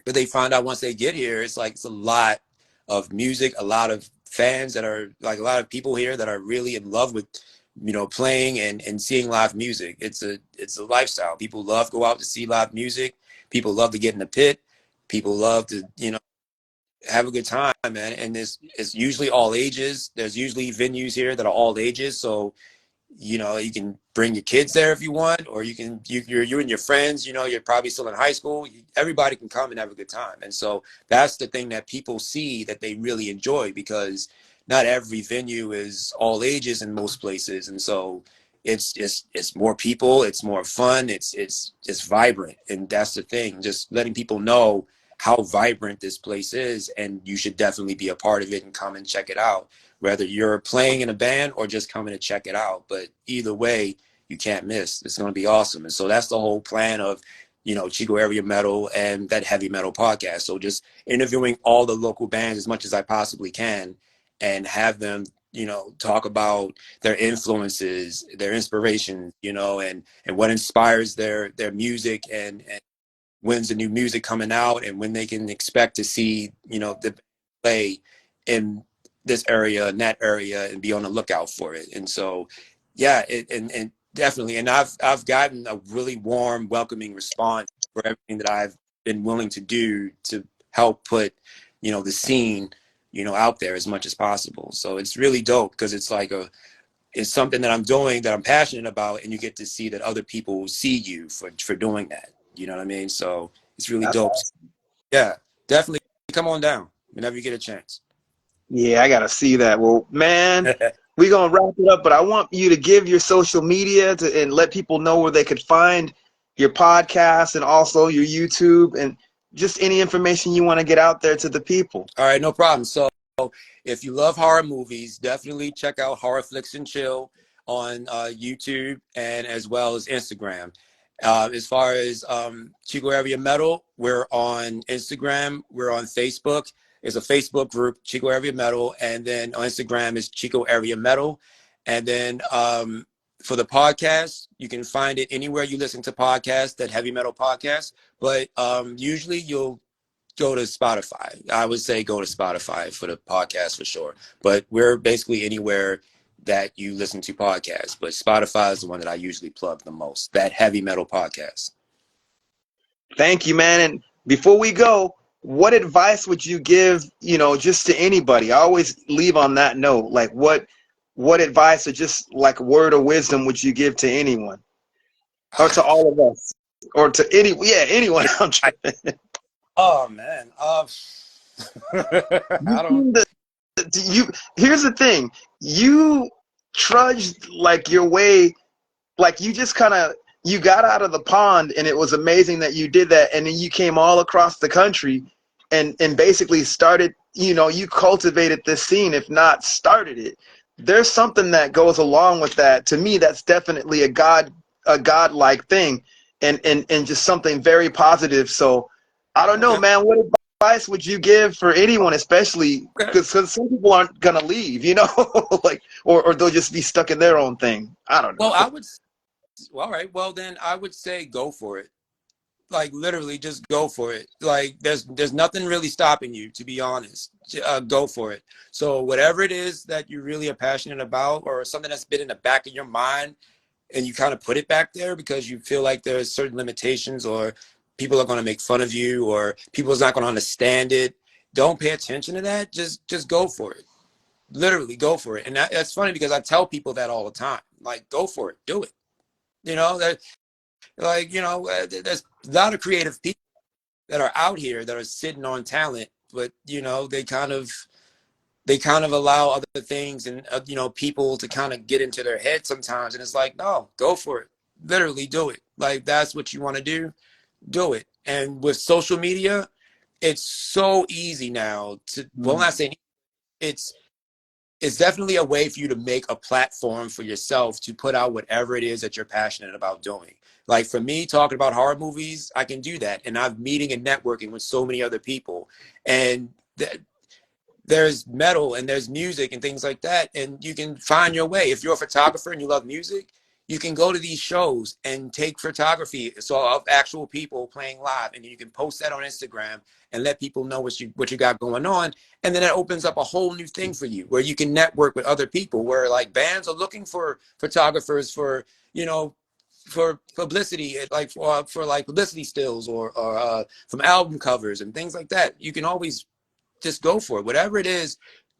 but they find out once they get here, it's like it's a lot of music, a lot of fans that are like a lot of people here that are really in love with, you know, playing and seeing live music. It's a lifestyle. People love to go out to see live music. People love to get in the pit. People love to, you know, have a good time, man. And it's usually all ages. There's usually venues here that are all ages. So, you know, you can bring your kids there if you want, or you can, you and your friends, you know, you're probably still in high school. Everybody can come and have a good time. And so that's the thing that people see that they really enjoy, because not every venue is all ages in most places. And so it's more people, it's more fun, it's vibrant. And that's the thing, just letting people know how vibrant this place is, and you should definitely be a part of it and come and check it out, whether you're playing in a band or just coming to check it out. But either way, you can't miss. It's going to be awesome. And so that's the whole plan of, you know, Chico Area Metal and that heavy metal podcast. So just interviewing all the local bands as much as I possibly can, and have them, you know, talk about their influences, their inspiration, you know, and what inspires their music, and when's the new music coming out, and when they can expect to see, you know, the play in this area and that area, and be on the lookout for it. And so, yeah, and definitely, and I've gotten a really warm, welcoming response for everything that I've been willing to do to help put, you know, the scene, you know, out there as much as possible. So it's really dope, because it's like it's something that I'm doing that I'm passionate about, and you get to see that other people see you for doing that. You know what I mean? So it's really That's dope. awesome. Yeah, definitely come on down whenever you get a chance. Yeah, I gotta see that. Well, man, we're gonna wrap it up, but I want you to give your social media and let people know where they could find your podcast and also your YouTube, and just any information you want to get out there to the people. All right, no problem. So if you love horror movies, definitely check out Horror Flicks and Chill on YouTube, and as well as Instagram. As far as Chico Area Metal, we're on Instagram, we're on Facebook. There's a Facebook group, Chico Area Metal, and then on Instagram is Chico Area Metal. And then for the podcast, you can find it anywhere you listen to podcasts, that heavy metal podcast. But usually you'll go to Spotify. I would say go to Spotify for the podcast for sure. But we're basically anywhere that you listen to podcasts. But Spotify is the one that I usually plug the most, that heavy metal podcast. Thank you, man. And before we go, what advice would you give, you know, just to anybody? I always leave on that note. Like what advice, or just like a word of wisdom, would you give to anyone? Or to all of us? Or to anyone. I'm trying. Oh man. I don't. You here's the thing. You trudged like your way, like you just kind of, you got out of the pond, and it was amazing that you did that, and then you came all across the country and basically started, you know, you cultivated this scene, if not started it. There's something that goes along with that. To me, that's definitely a godlike thing, and just something very positive. So I don't know, Okay. man, what advice would you give for anyone, especially Okay. because some people aren't gonna leave, you know, like, or they'll just be stuck in their own thing. I don't Well, know. well, all right. Well, then I would say go for it. Like literally, just go for it. Like there's nothing really stopping you, to be honest. Go for it. So whatever it is that you really are passionate about, or something that's been in the back of your mind, and you kind of put it back there because you feel like there's certain limitations, or people are going to make fun of you, or people's not going to understand it. Don't pay attention to that. Just go for it. Literally go for it. And that's funny, because I tell people that all the time. Like, go for it. Do it. You know, that, like, you know, there's a lot of creative people that are out here that are sitting on talent, but you know, they kind of allow other things, and you know, people to kind of get into their head sometimes, and it's like, no, go for it. Literally do it. Like, that's what you want to do it. And with social media, it's so easy now to, well, Mm. not saying, it's it's definitely a way for you to make a platform for yourself to put out whatever it is that you're passionate about doing. Like for me, talking about horror movies, I can do that, and I'm meeting and networking with so many other people, and there's metal and there's music and things like that, and you can find your way. If you're a photographer and you love music, you can go to these shows and take photography of actual people playing live, and you can post that on Instagram and let people know what you got going on. And then it opens up a whole new thing for you where you can network with other people, where like bands are looking for photographers for, you know, for publicity, like for like publicity stills or from album covers and things like that. You can always just go for it. Whatever it is,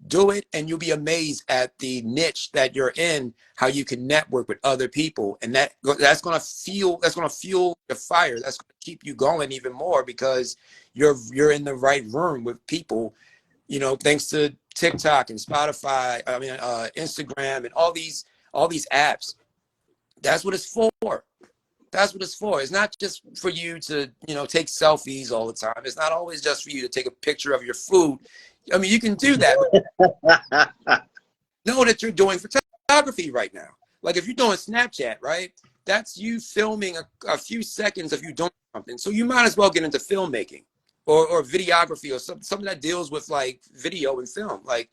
do it, and you'll be amazed at the niche that you're in, how you can network with other people. And that's gonna fuel the fire. That's gonna keep you going even more, because you're in the right room with people, you know, thanks to TikTok and Spotify, I mean Instagram and all these apps. That's what it's for. That's what it's for. It's not just for you to, you know, take selfies all the time. It's not always just for you to take a picture of your food. I mean, you can do that, but know that you're doing photography right now. Like if you're doing Snapchat, right? That's you filming a few seconds of you doing something. So you might as well get into filmmaking or videography or something that deals with like video and film. Like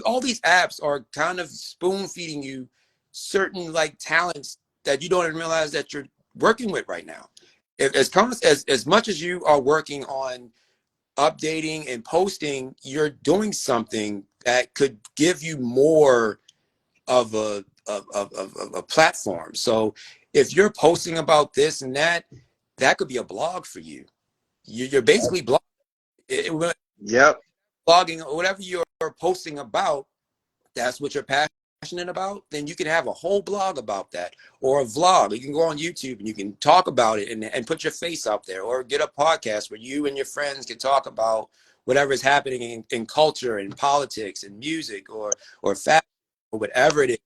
all these apps are kind of spoon feeding you certain like talents that you don't even realize that you're working with right now. As much as you are working on updating and posting, you're doing something that could give you more of a platform. So if you're posting about this and that, that could be a blog for you. You're basically Yep. blogging or whatever you're posting about. That's what you're passionate about, then you can have a whole blog about that, or a vlog. You can go on YouTube and you can talk about it and put your face out there, or get a podcast where you and your friends can talk about whatever is happening in culture and politics and music or fashion or whatever it is.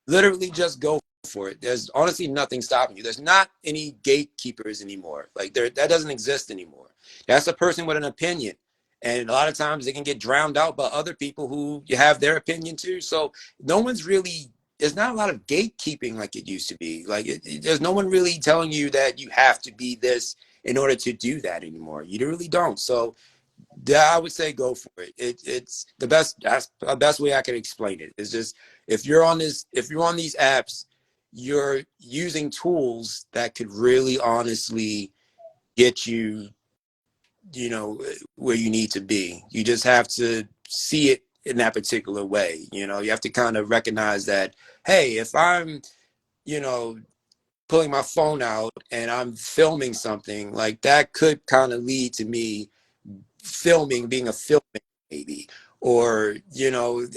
Literally just go for it. There's honestly nothing stopping you. There's not any gatekeepers anymore. Like that doesn't exist anymore. That's a person with an opinion. And a lot of times they can get drowned out by other people who you have their opinion too. So there's not a lot of gatekeeping like it used to be. Like there's no one really telling you that you have to be this in order to do that anymore. You really don't. So yeah, I would say go for it. It's the best. That's the best way I can explain it. It's just if you're on these apps, you're using tools that could really honestly get you, you know, where you need to be. You just have to see it in that particular way. You know, you have to kind of recognize that, hey, if I'm, you know, pulling my phone out and I'm filming something, like that could kind of lead to me being a filmmaker maybe, or, you know,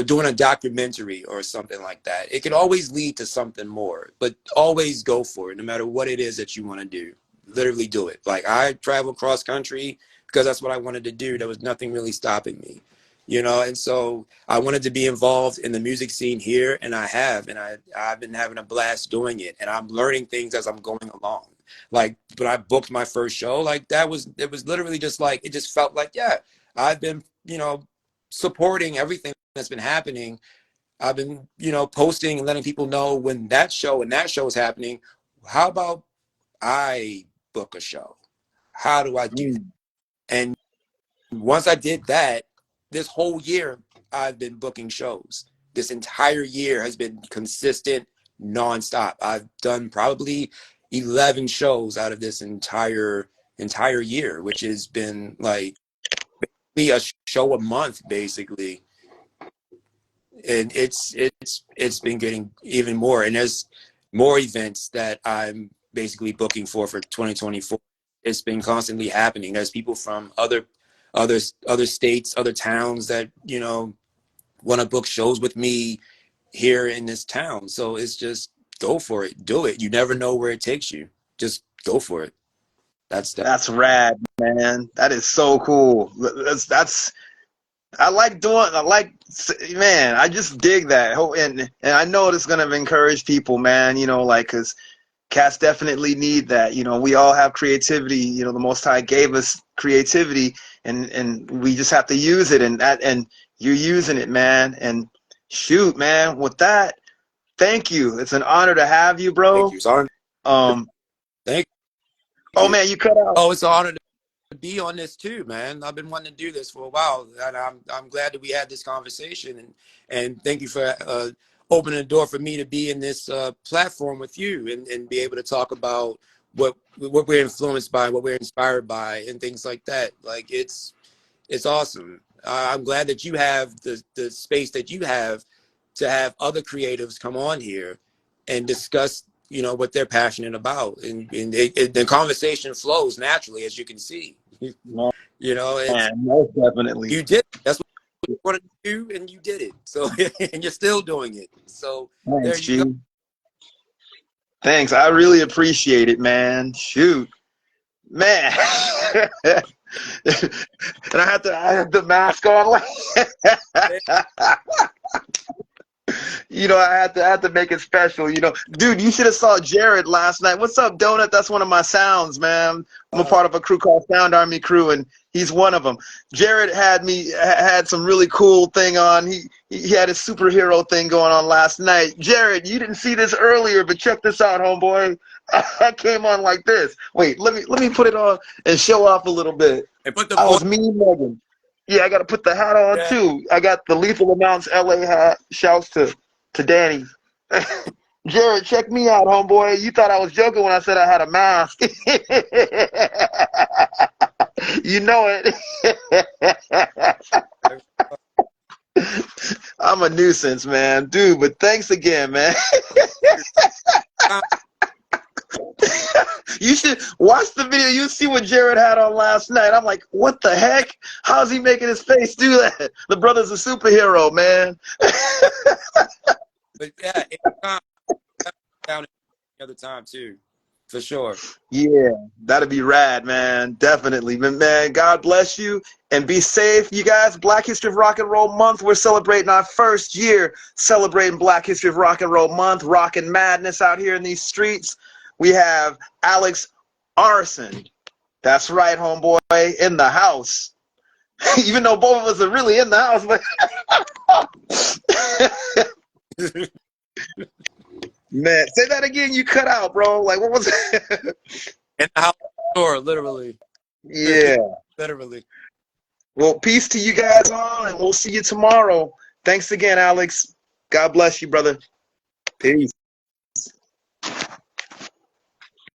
doing a documentary or something like that. It could always lead to something more, but always go for it, no matter what it is that you want to do. Literally do it. Like I travel cross country because that's what I wanted to do. There was nothing really stopping me, you know. And so I wanted to be involved in the music scene here, and I've been having a blast doing it, and I'm learning things as I'm going along. Like when I booked my first show, like it was literally just like, it just felt like, yeah, I've been, you know, supporting everything that's been happening. I've been, you know, posting and letting people know when that show is happening. How about I book a show? How do I do that? And once I did that, this whole year I've been booking shows. This entire year has been consistent, nonstop. I've done probably 11 shows out of this entire year, which has been like a show a month basically. And it's been getting even more, and there's more events that I'm basically booking for 2024. It's been constantly happening. There's people from other states, other towns that, you know, want to book shows with me here in this town. So it's just go for it, do it. You never know where it takes you. Just go for it. That's rad, man. That is so cool. That's I like doing. I like, man. I just dig that. And I know it's gonna encourage people, man. You know, like, cause cats definitely need that. You know, we all have creativity. You know, the Most High gave us creativity, and we just have to use it. And you're using it, man. And shoot, man. With that, thank you. It's an honor to have you, bro. Thank you. Sorry. Um. Thank Oh you. man, you cut out. Oh, it's an honor. to be on this too, man. I've been wanting to do this for a while, and I'm glad that we had this conversation. And thank you for opening the door for me to be in this platform with you and be able to talk about what we're influenced by, what we're inspired by, and things like that. Like it's awesome. I'm glad that you have the space that you have to have other creatives come on here and discuss, you know, what they're passionate about, and the conversation flows naturally, as you can see. No, You know, it's man, most definitely. you did. That's what you wanted to do, and you did it. So, and you're still doing it. So there Thanks, you go. G. Thanks. I really appreciate it, man. Shoot, man. And I had the mask on. You know, I had to make it special. You know, dude, you should have saw Jared last night. What's up, Donut? That's one of my sounds, man. I'm a part of a crew called Sound Army Crew, and he's one of them. Jared had some really cool thing on. He had his superhero thing going on last night. Jared, you didn't see this earlier, but check this out, homeboy. I came on like this. Wait, let me put it on and show off a little bit. And put the I voice. was Mean Megan. Yeah, I got to put the hat on Yeah. too. I got the Lethal Amounts LA hat. Shouts to Danny. Jared, check me out, homeboy. You thought I was joking when I said I had a mask. You know it. I'm a nuisance, man. Dude, but thanks again, man. You should watch the video. You see what Jared had on last night. I'm like, what the heck? How's he making his face do that? The brother's a superhero, man. But yeah, down the other time too, for sure. Yeah, that'd be rad, man. Definitely. But man, God bless you and be safe. You guys, Black History of Rock and Roll Month. We're celebrating our first year celebrating Black History of Rock and Roll Month. Rockin' madness out here in these streets. We have Alex Arson. That's right, homeboy, in the house. Even though both of us are really in the house, but man, say that again. You cut out, bro. Like, what was it? In the house door, literally. Yeah. Literally. Well, peace to you guys all, and we'll see you tomorrow. Thanks again, Alex. God bless you, brother. Peace.